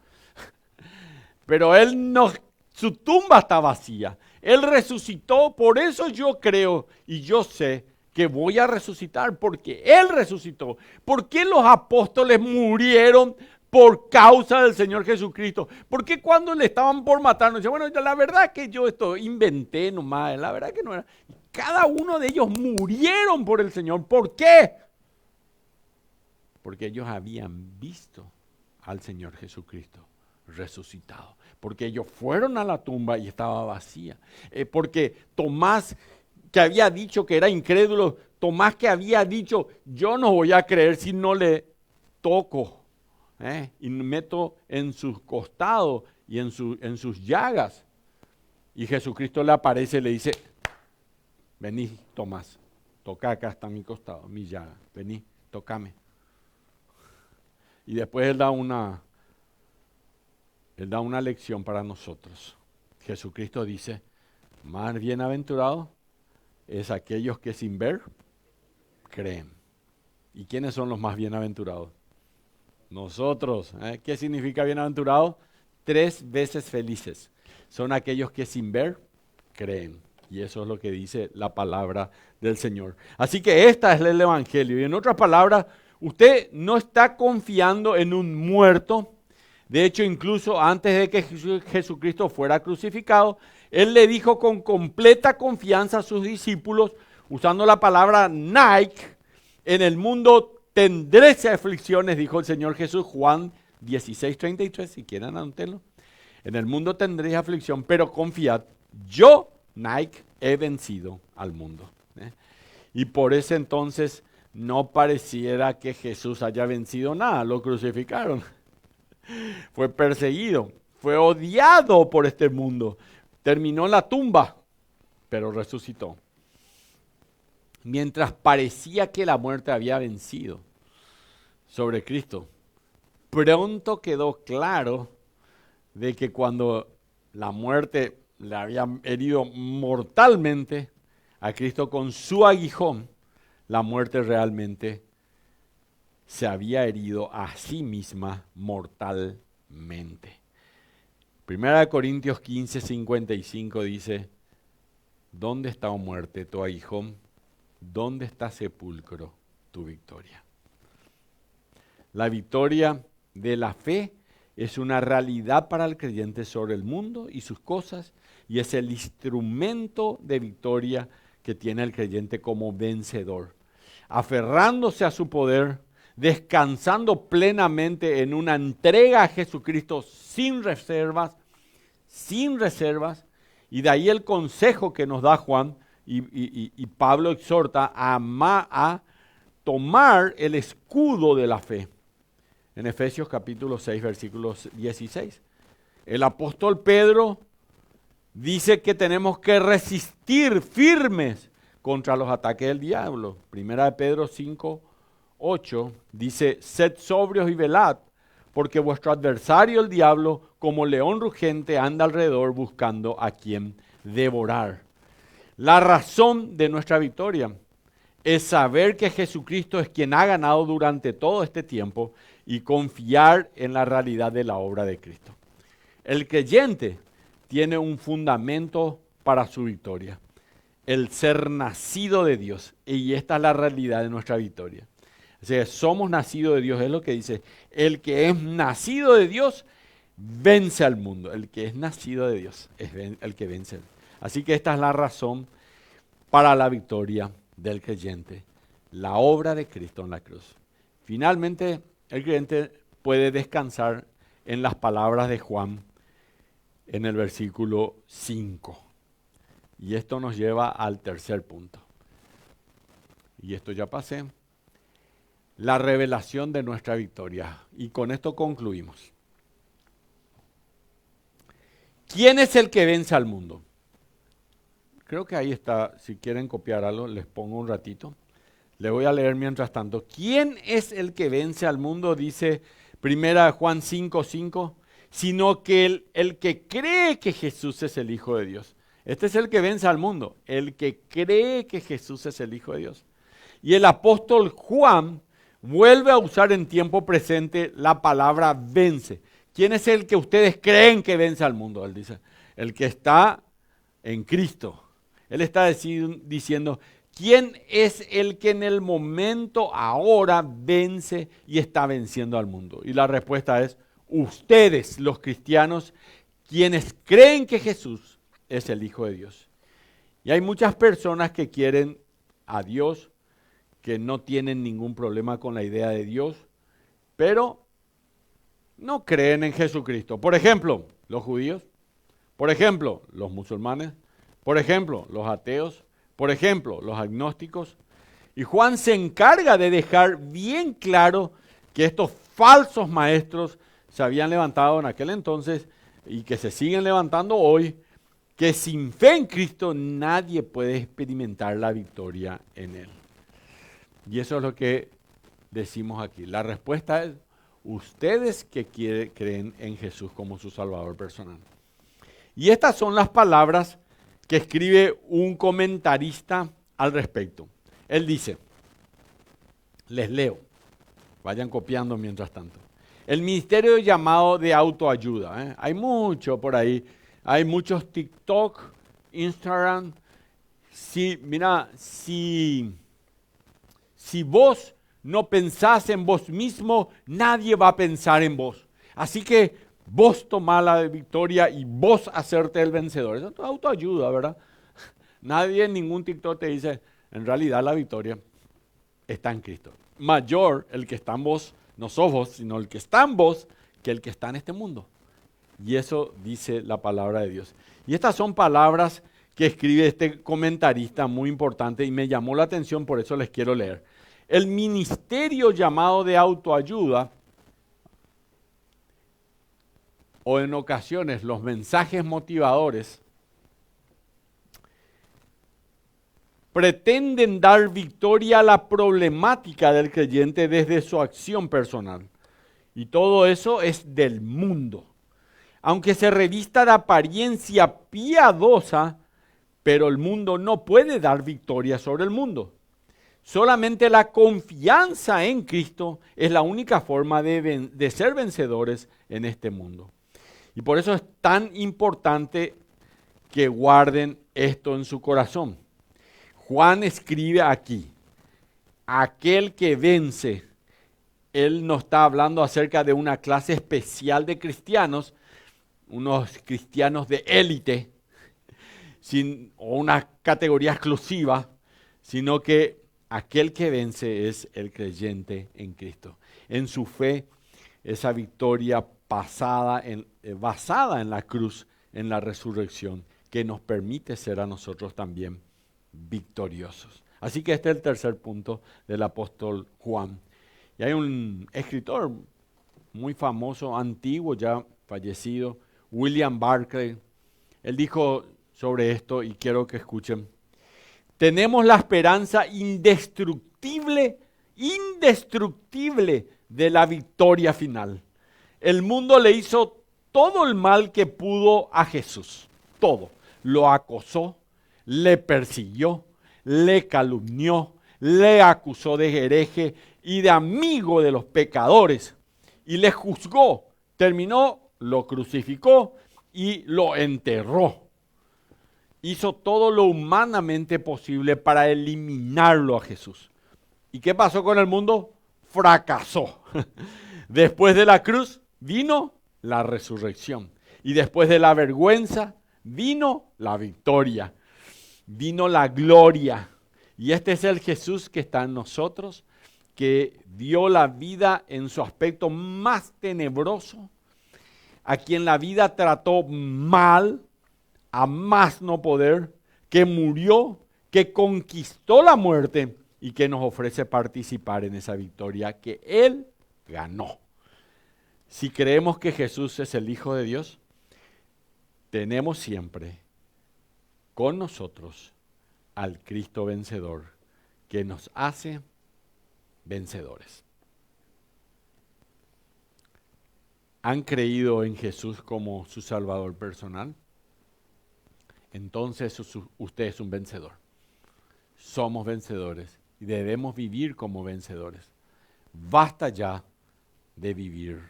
S1: Pero Él no, su tumba está vacía. Él resucitó, por eso yo creo y yo sé que voy a resucitar porque Él resucitó. ¿Por qué los apóstoles murieron por causa del Señor Jesucristo? ¿Por qué cuando le estaban por matar, decían, bueno, la verdad que yo esto inventé nomás, la verdad que no era? Cada uno de ellos murieron por el Señor. ¿Por qué? Porque ellos habían visto al Señor Jesucristo resucitado. Porque ellos fueron a la tumba y estaba vacía. Porque Tomás, que había dicho que era incrédulo, Tomás que había dicho, yo no voy a creer si no le toco y meto en sus costados y en sus llagas. Y Jesucristo le aparece y le dice, vení Tomás, toca acá está mi costado, mi llaga, vení, tócame. Y después Él da una lección para nosotros. Jesucristo dice, más bienaventurado es aquellos que sin ver, creen. ¿Y quiénes son los más bienaventurados? Nosotros. ¿Qué significa bienaventurado? 3 veces felices. Son aquellos que sin ver, creen. Y eso es lo que dice la palabra del Señor. Así que esta es el Evangelio. Y en otras palabras, usted no está confiando en un muerto. De hecho, incluso antes de que Jesucristo fuera crucificado, Él le dijo con completa confianza a sus discípulos, usando la palabra Nike, en el mundo tendréis aflicciones, dijo el Señor Jesús, Juan 16:33, si quieren anótenlo. En el mundo tendréis aflicción, pero confiad, yo, Nike, he vencido al mundo. Y por ese entonces no pareciera que Jesús haya vencido nada, lo crucificaron. Fue perseguido, fue odiado por este mundo, terminó en la tumba, pero resucitó. Mientras parecía que la muerte había vencido sobre Cristo, pronto quedó claro de que cuando la muerte le había herido mortalmente a Cristo con su aguijón, la muerte realmente se había herido a sí misma mortalmente. Primera de Corintios 15:55 dice, ¿dónde está, oh muerte, tu aguijón? ¿Dónde está, sepulcro, tu victoria? La victoria de la fe es una realidad para el creyente sobre el mundo y sus cosas, y es el instrumento de victoria que tiene el creyente como vencedor. Aferrándose a su poder, descansando plenamente en una entrega a Jesucristo sin reservas, y de ahí el consejo que nos da Juan, y Pablo exhorta a tomar el escudo de la fe. En Efesios capítulo 6, versículos 16. El apóstol Pedro dice que tenemos que resistir firmes contra los ataques del diablo. Primera de Pedro 5, 8 dice, sed sobrios y velad, porque vuestro adversario el diablo, como león rugente, anda alrededor buscando a quien devorar. La razón de nuestra victoria es saber que Jesucristo es quien ha ganado durante todo este tiempo y confiar en la realidad de la obra de Cristo. El creyente tiene un fundamento para su victoria, el ser nacido de Dios, y esta es la realidad de nuestra victoria. O sea, somos nacidos de Dios, es lo que dice, el que es nacido de Dios vence al mundo, el que es nacido de Dios es el que vence. Así que esta es la razón para la victoria del creyente, la obra de Cristo en la cruz. Finalmente, el creyente puede descansar en las palabras de Juan en el versículo 5. Y esto nos lleva al tercer punto. Y esto ya pasé. La revelación de nuestra victoria. Y con esto concluimos. ¿Quién es el que vence al mundo? Creo que ahí está, si quieren copiar algo, les pongo un ratito. Le voy a leer mientras tanto. ¿Quién es el que vence al mundo? Dice 1 Juan 5:5, sino que el que cree que Jesús es el Hijo de Dios. Este es el que vence al mundo, el que cree que Jesús es el Hijo de Dios. Y el apóstol Juan vuelve a usar en tiempo presente la palabra vence. ¿Quién es el que ustedes creen que vence al mundo? Él dice, el que está en Cristo. Él está diciendo, ¿quién es el que en el momento ahora vence y está venciendo al mundo? Y la respuesta es, ustedes, los cristianos, quienes creen que Jesús es el Hijo de Dios. Y hay muchas personas que quieren a Dios, que no tienen ningún problema con la idea de Dios, pero no creen en Jesucristo. Por ejemplo, los judíos, por ejemplo, los musulmanes, por ejemplo, los ateos, por ejemplo, los agnósticos. Y Juan se encarga de dejar bien claro que estos falsos maestros se habían levantado en aquel entonces y que se siguen levantando hoy, que sin fe en Cristo nadie puede experimentar la victoria en Él. Y eso es lo que decimos aquí? La respuesta es, ustedes que creen en Jesús como su Salvador personal. Y estas son las palabras que escribe un comentarista al respecto. Él dice, les leo, vayan copiando mientras tanto. El ministerio llamado de autoayuda, hay mucho por ahí, hay muchos TikTok, Instagram. Mira, si vos no pensás en vos mismo, nadie va a pensar en vos. Así que vos tomá la victoria y vos hacerte el vencedor. Eso es tu autoayuda, ¿verdad? Nadie en ningún TikTok te dice, en realidad la victoria está en Cristo. Mayor el que está en vos, no sos vos, sino el que está en vos, que el que está en este mundo. Y eso dice la palabra de Dios. Y estas son palabras que escribe este comentarista muy importante y me llamó la atención, por eso les quiero leer. El ministerio llamado de autoayuda, o en ocasiones los mensajes motivadores, pretenden dar victoria a la problemática del creyente desde su acción personal. Y todo eso es del mundo. Aunque se revista de apariencia piadosa, pero el mundo no puede dar victoria sobre el mundo. Solamente la confianza en Cristo es la única forma de ser vencedores en este mundo. Y por eso es tan importante que guarden esto en su corazón. Juan escribe aquí, aquel que vence, él no está hablando acerca de una clase especial de cristianos, unos cristianos de élite, o una categoría exclusiva, sino que aquel que vence es el creyente en Cristo. En su fe, esa victoria basada en la cruz, en la resurrección, que nos permite ser a nosotros también victoriosos. Así que este es el tercer punto del apóstol Juan. Y hay un escritor muy famoso, antiguo, ya fallecido, William Barclay. Él dijo sobre esto, y quiero que escuchen: tenemos la esperanza indestructible de la victoria final. El mundo le hizo todo el mal que pudo a Jesús, todo. Lo acosó, le persiguió, le calumnió, le acusó de hereje y de amigo de los pecadores, y le juzgó, terminó, lo crucificó y lo enterró. Hizo todo lo humanamente posible para eliminarlo a Jesús. ¿Y qué pasó con el mundo? Fracasó. Después de la cruz vino la resurrección. Y después de la vergüenza vino la victoria. Vino la gloria. Y este es el Jesús que está en nosotros, que dio la vida en su aspecto más tenebroso, a quien la vida trató mal, a más no poder, que murió, que conquistó la muerte y que nos ofrece participar en esa victoria que Él ganó. Si creemos que Jesús es el Hijo de Dios, tenemos siempre con nosotros al Cristo vencedor, que nos hace vencedores. ¿Han creído en Jesús como su Salvador personal? Entonces usted es un vencedor. Somos vencedores y debemos vivir como vencedores. Basta ya de vivir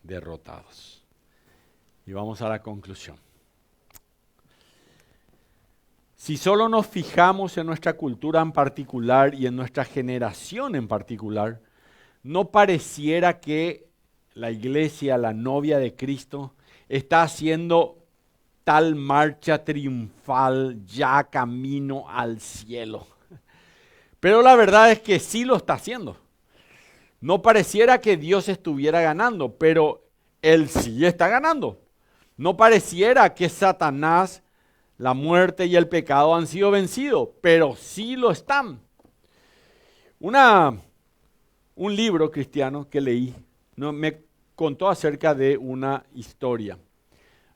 S1: derrotados. Y vamos a la conclusión. Si solo nos fijamos en nuestra cultura en particular y en nuestra generación en particular, no pareciera que la iglesia, la novia de Cristo, está haciendo tal marcha triunfal ya camino al cielo. Pero la verdad es que sí lo está haciendo. No pareciera que Dios estuviera ganando, pero Él sí está ganando. No pareciera que Satanás, la muerte y el pecado han sido vencidos, pero sí lo están. Un libro cristiano que leí me contó acerca de una historia.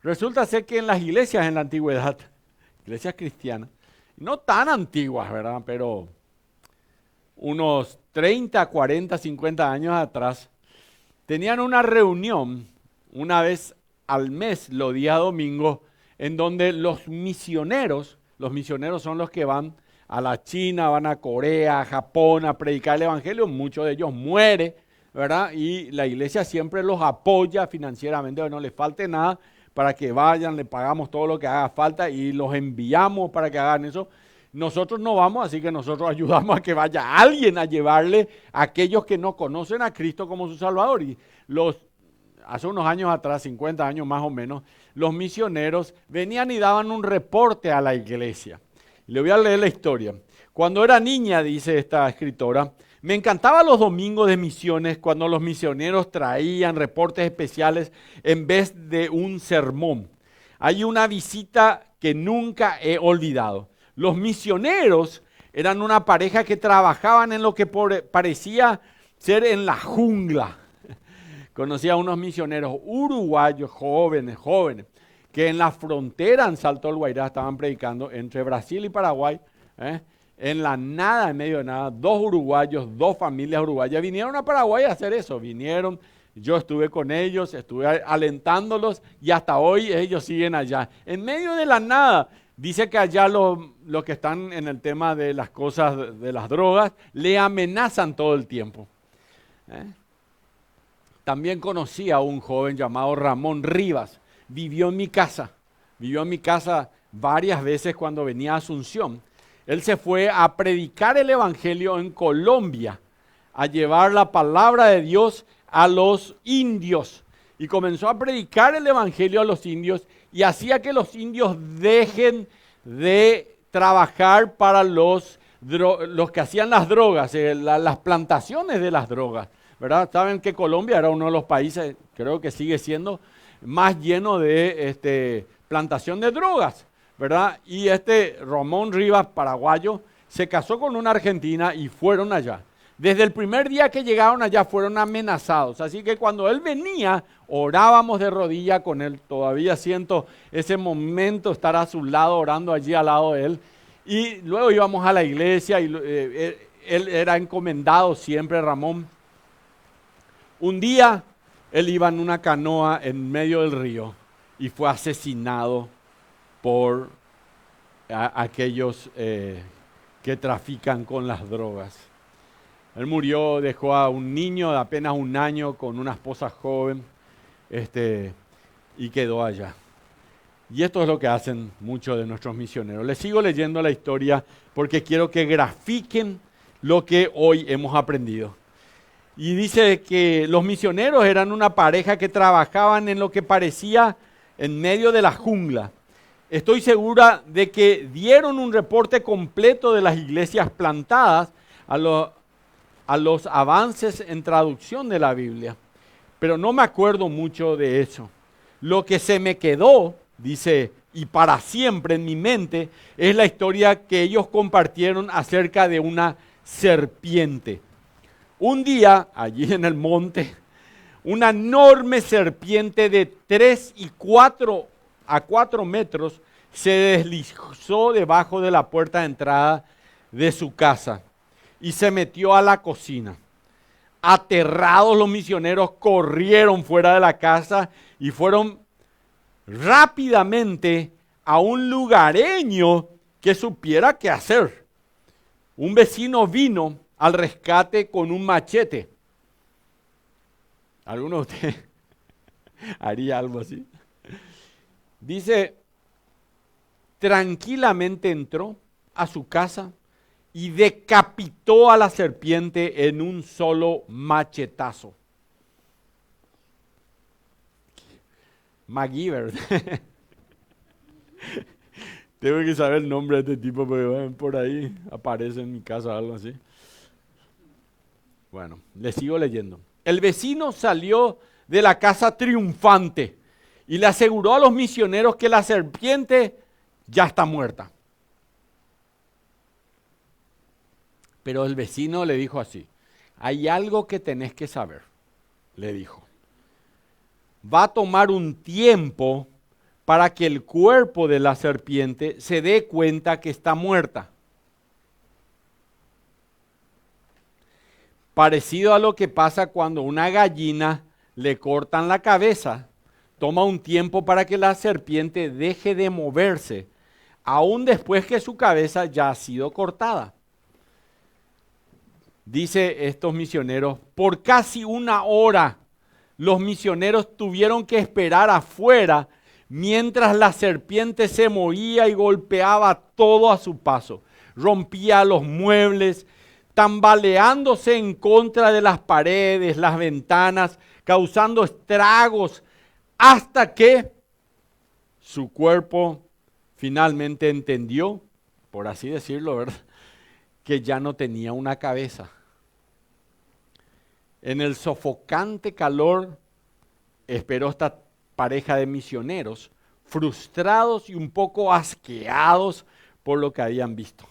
S1: Resulta ser que en las iglesias en la antigüedad, iglesias cristianas, no tan antiguas, ¿verdad? Pero unos 30, 40, 50 años atrás, tenían una reunión una vez al mes, los días domingos, en donde los misioneros son los que van a la China, van a Corea, a Japón a predicar el evangelio, muchos de ellos mueren, ¿verdad? Y la iglesia siempre los apoya financieramente, que no les falte nada, para que vayan, le pagamos todo lo que haga falta y los enviamos para que hagan eso. Nosotros no vamos, así que nosotros ayudamos a que vaya alguien a llevarle a aquellos que no conocen a Cristo como su Salvador. Y hace unos años atrás, 50 años más o menos, los misioneros venían y daban un reporte a la iglesia. Le voy a leer la historia. Cuando era niña, dice esta escritora, me encantaban los domingos de misiones cuando los misioneros traían reportes especiales en vez de un sermón. Hay una visita que nunca he olvidado. Los misioneros eran una pareja que trabajaban en lo que parecía ser en la jungla. Conocí a unos misioneros uruguayos jóvenes, que en la frontera en Salto del Guairá estaban predicando entre Brasil y Paraguay, en la nada, en medio de nada, 2 uruguayos, 2 familias uruguayas vinieron a Paraguay a hacer eso. Vinieron, yo estuve con ellos, estuve alentándolos y hasta hoy ellos siguen allá. En medio de la nada, dice que allá los que están en el tema de las cosas, de las drogas, le amenazan todo el tiempo. También conocí a un joven llamado Ramón Rivas. Vivió en mi casa varias veces cuando venía a Asunción. Él se fue a predicar el evangelio en Colombia, a llevar la palabra de Dios a los indios. Y comenzó a predicar el evangelio a los indios y hacía que los indios dejen de trabajar para los que hacían las drogas, las plantaciones de las drogas, ¿verdad? Saben que Colombia era uno de los países, creo que sigue siendo, más lleno de plantación de drogas, ¿verdad? Y Ramón Rivas, paraguayo, se casó con una argentina y fueron allá. Desde el primer día que llegaron allá fueron amenazados, así que cuando él venía, orábamos de rodilla con él. Todavía siento ese momento, estar a su lado, orando allí al lado de él. Y luego íbamos a la iglesia y él era encomendado siempre, Ramón. Un día él iba en una canoa en medio del río y fue asesinado por aquellos que trafican con las drogas. Él murió, dejó a un niño de apenas 1 año con una esposa joven y quedó allá. Y esto es lo que hacen muchos de nuestros misioneros. Les sigo leyendo la historia porque quiero que grafiquen lo que hoy hemos aprendido. Y dice que los misioneros eran una pareja que trabajaban en lo que parecía en medio de la jungla. Estoy segura de que dieron un reporte completo de las iglesias plantadas a los avances en traducción de la Biblia. Pero no me acuerdo mucho de eso. Lo que se me quedó, dice, y para siempre en mi mente, es la historia que ellos compartieron acerca de una serpiente. Un día, allí en el monte, una enorme serpiente de 3 a 4 metros se deslizó debajo de la puerta de entrada de su casa y se metió a la cocina. Aterrados, los misioneros corrieron fuera de la casa y fueron rápidamente a un lugareño que supiera qué hacer. Un vecino vino al rescate con un machete. ¿Alguno de ustedes haría algo así? Dice, tranquilamente entró a su casa y decapitó a la serpiente en un solo machetazo. MacGyver. Tengo que saber el nombre de este tipo porque por ahí aparece en mi casa algo así. Bueno, le sigo leyendo. El vecino salió de la casa triunfante y le aseguró a los misioneros que la serpiente ya está muerta. Pero el vecino le dijo así, hay algo que tenés que saber, le dijo. Va a tomar un tiempo para que el cuerpo de la serpiente se dé cuenta que está muerta. Parecido a lo que pasa cuando una gallina le cortan la cabeza. Toma un tiempo para que la serpiente deje de moverse, aún después que su cabeza ya ha sido cortada. Dice estos misioneros, por casi una hora los misioneros tuvieron que esperar afuera mientras la serpiente se movía y golpeaba todo a su paso. Rompía los muebles, tambaleándose en contra de las paredes, las ventanas, causando estragos, hasta que su cuerpo finalmente entendió, por así decirlo, ¿verdad?, que ya no tenía una cabeza. En el sofocante calor esperó esta pareja de misioneros, frustrados y un poco asqueados por lo que habían visto,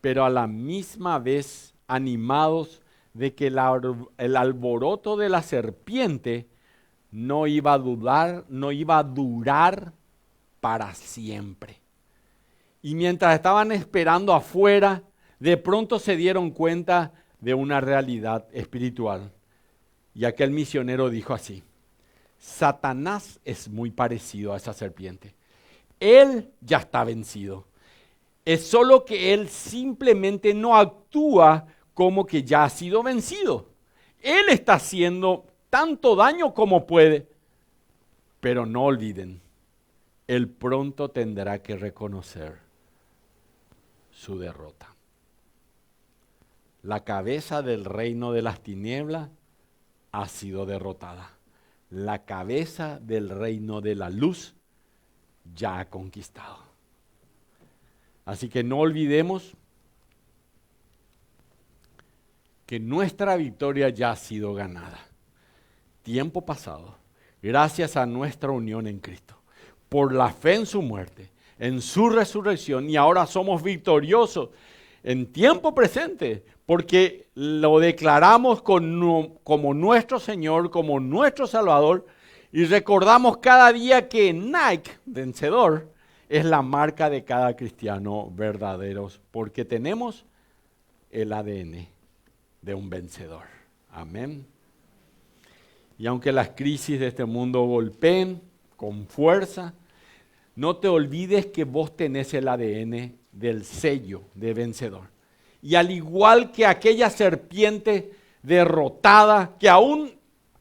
S1: pero a la misma vez animados de que el alboroto de la serpiente no iba a durar para siempre. Y mientras estaban esperando afuera, de pronto se dieron cuenta de una realidad espiritual. Y aquel misionero dijo así: Satanás es muy parecido a esa serpiente. Él ya está vencido. Es solo que él simplemente no actúa como que ya ha sido vencido. Él está haciendo tanto daño como puede. Pero no olviden, él pronto tendrá que reconocer su derrota. La cabeza del reino de las tinieblas ha sido derrotada. La cabeza del reino de la luz ya ha conquistado. Así que no olvidemos que nuestra victoria ya ha sido ganada. Tiempo pasado, gracias a nuestra unión en Cristo, por la fe en su muerte, en su resurrección, y ahora somos victoriosos en tiempo presente, porque lo declaramos como nuestro Señor, como nuestro Salvador, y recordamos cada día que Nike, vencedor, es la marca de cada cristiano verdadero, porque tenemos el ADN de un vencedor. Amén. Y aunque las crisis de este mundo golpeen con fuerza, no te olvides que vos tenés el ADN del sello de vencedor. Y al igual que aquella serpiente derrotada, que aún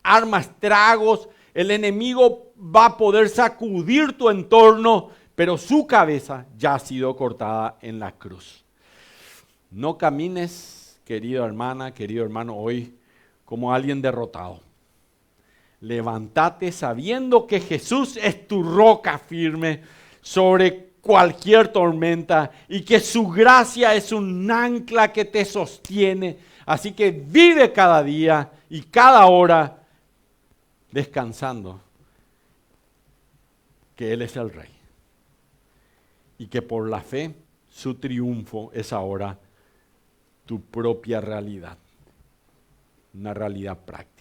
S1: arma estragos, el enemigo va a poder sacudir tu entorno, pero su cabeza ya ha sido cortada en la cruz. No camines, querida hermana, querido hermano, hoy como alguien derrotado. Levántate sabiendo que Jesús es tu roca firme sobre cualquier tormenta y que su gracia es un ancla que te sostiene. Así que vive cada día y cada hora descansando que Él es el Rey y que por la fe su triunfo es ahora tu propia realidad, una realidad práctica.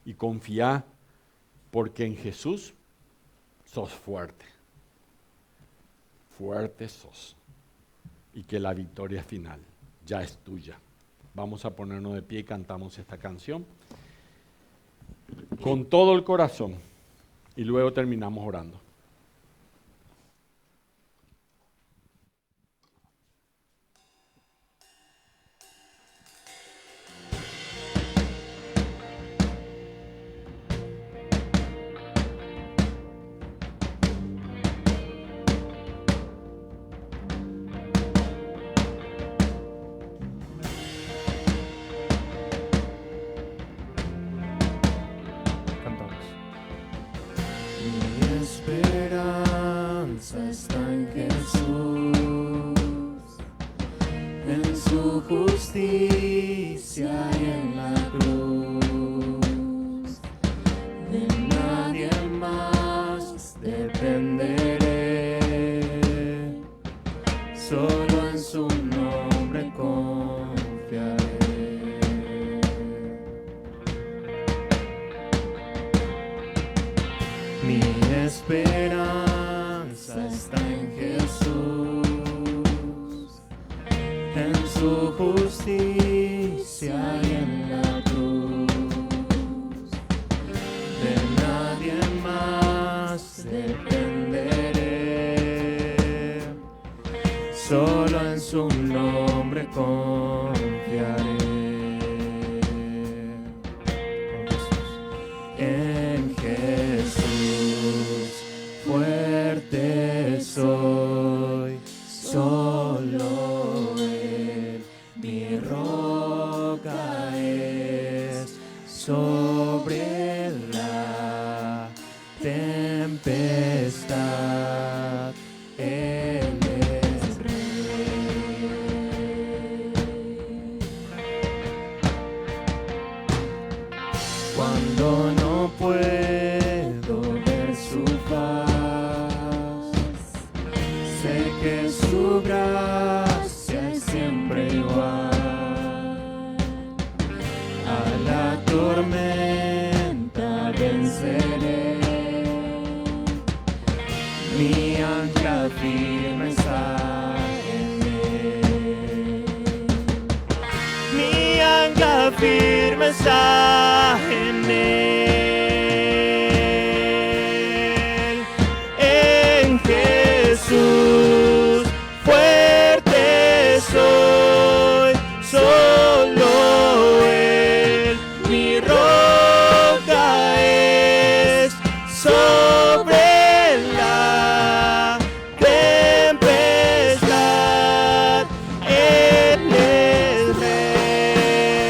S1: Y confía porque en Jesús sos fuerte. Fuerte sos. Y que la victoria final ya es tuya. Vamos a ponernos de pie y cantamos esta canción con todo el corazón. Y luego terminamos orando.
S2: Está en Jesús, en su justicia y en la cruz. De nadie más dependeré, solo en su nombre confiaré. Mi esperanza está en Jesús, en su justicia gracia y en la cruz. De nadie más dependeré, solo en su nombre confiaré. En Jesús fuerte soy, solo Él mi roca es. Sobre la tempestad Él es Rey. Cuando no puedo ver su faz, sé que su gracia es siempre igual. A la tormenta venceré, mi ancla firme está en Él. Mi ancla firme está en Él. En Jesús fuerte soy, solo Él mi roca es. Sobre la tempestad Él es Rey.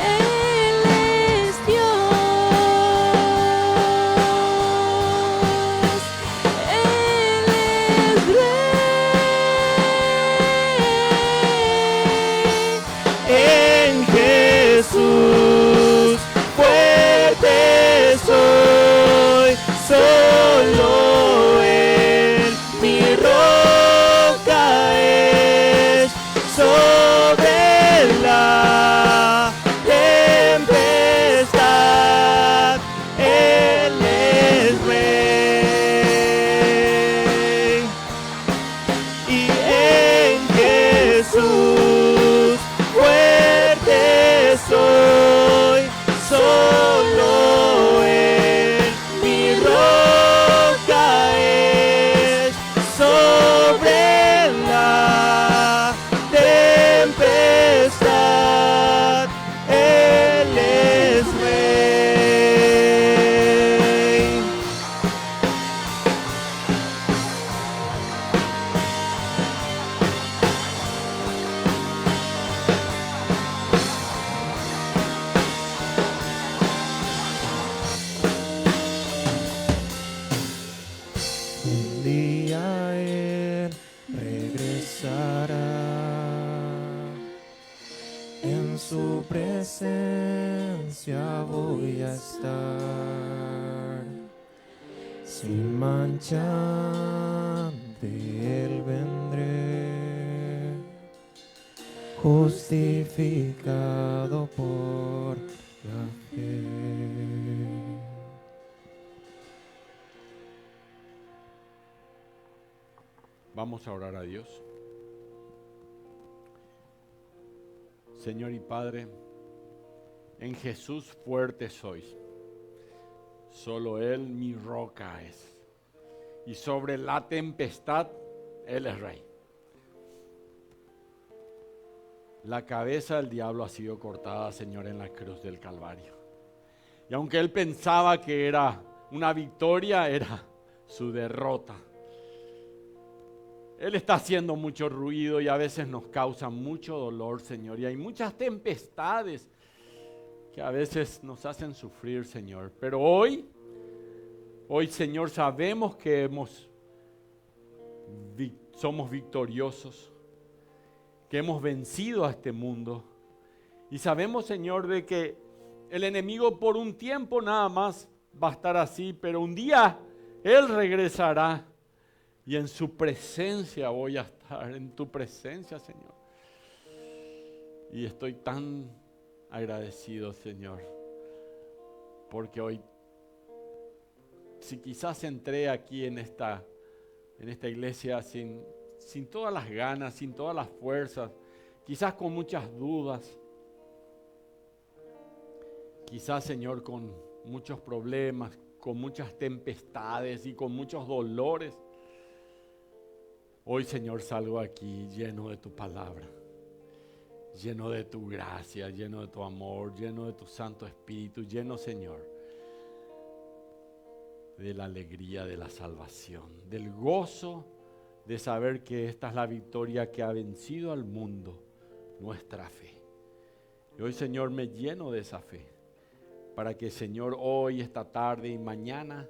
S3: Él es Dios, Él es Rey.
S2: En Jesús fuerte soy, solo Él mi roca es. Sobre la tempestad Él es Rey. Y en Jesús fuerte soy, solo Él mi roca es. Sobre la tempestad Él es Rey. Un día Él regresará, en su presencia voy a estar. Sin mancha ante Él vendré, justificado por la fe.
S1: Vamos a orar a Dios. Señor y Padre, en Jesús fuerte sois. Solo Él mi roca es. Y sobre la tempestad Él es Rey. La cabeza del diablo ha sido cortada, Señor, en la cruz del Calvario. Y aunque Él pensaba que era una victoria, era su derrota. Él está haciendo mucho ruido y a veces nos causa mucho dolor, Señor. Y hay muchas tempestades que a veces nos hacen sufrir, Señor. Pero hoy, Señor, sabemos que somos victoriosos, que hemos vencido a este mundo. Y sabemos, Señor, de que el enemigo por un tiempo nada más va a estar así, pero un día Él regresará. Y en su presencia voy a estar, en tu presencia, Señor. Y estoy tan agradecido, Señor, porque hoy, si quizás entré aquí en esta iglesia sin sin todas las ganas, sin todas las fuerzas, quizás con muchas dudas, quizás, Señor, con muchos problemas, con muchas tempestades y con muchos dolores. Hoy, Señor, salgo aquí lleno de tu palabra, lleno de tu gracia, lleno de tu amor, lleno de tu Santo Espíritu, lleno, Señor, de la alegría de la salvación, del gozo de saber que esta es la victoria que ha vencido al mundo, nuestra fe. Y hoy, Señor, me lleno de esa fe, para que, Señor, hoy, esta tarde y mañana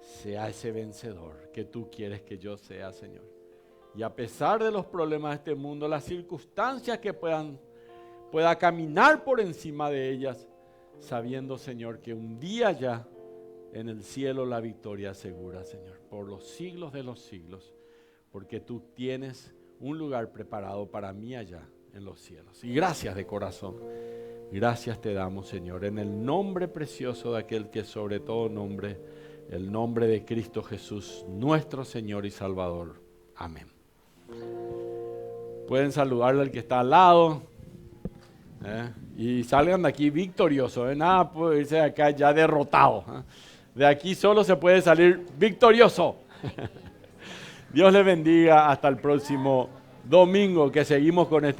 S1: sea ese vencedor que tú quieres que yo sea, Señor. Y a pesar de los problemas de este mundo, las circunstancias que pueda caminar por encima de ellas, sabiendo, Señor, que un día ya en el cielo la victoria asegura, Señor, por los siglos de los siglos, porque tú tienes un lugar preparado para mí allá en los cielos. Y gracias de corazón, gracias te damos, Señor, en el nombre precioso de aquel que sobre todo nombre, el nombre de Cristo Jesús, nuestro Señor y Salvador. Amén. Pueden saludarle al que está al lado, y salgan de aquí victoriosos. Nada puede irse de acá ya derrotado. De aquí solo se puede salir victorioso. Dios les bendiga. Hasta el próximo domingo que seguimos con este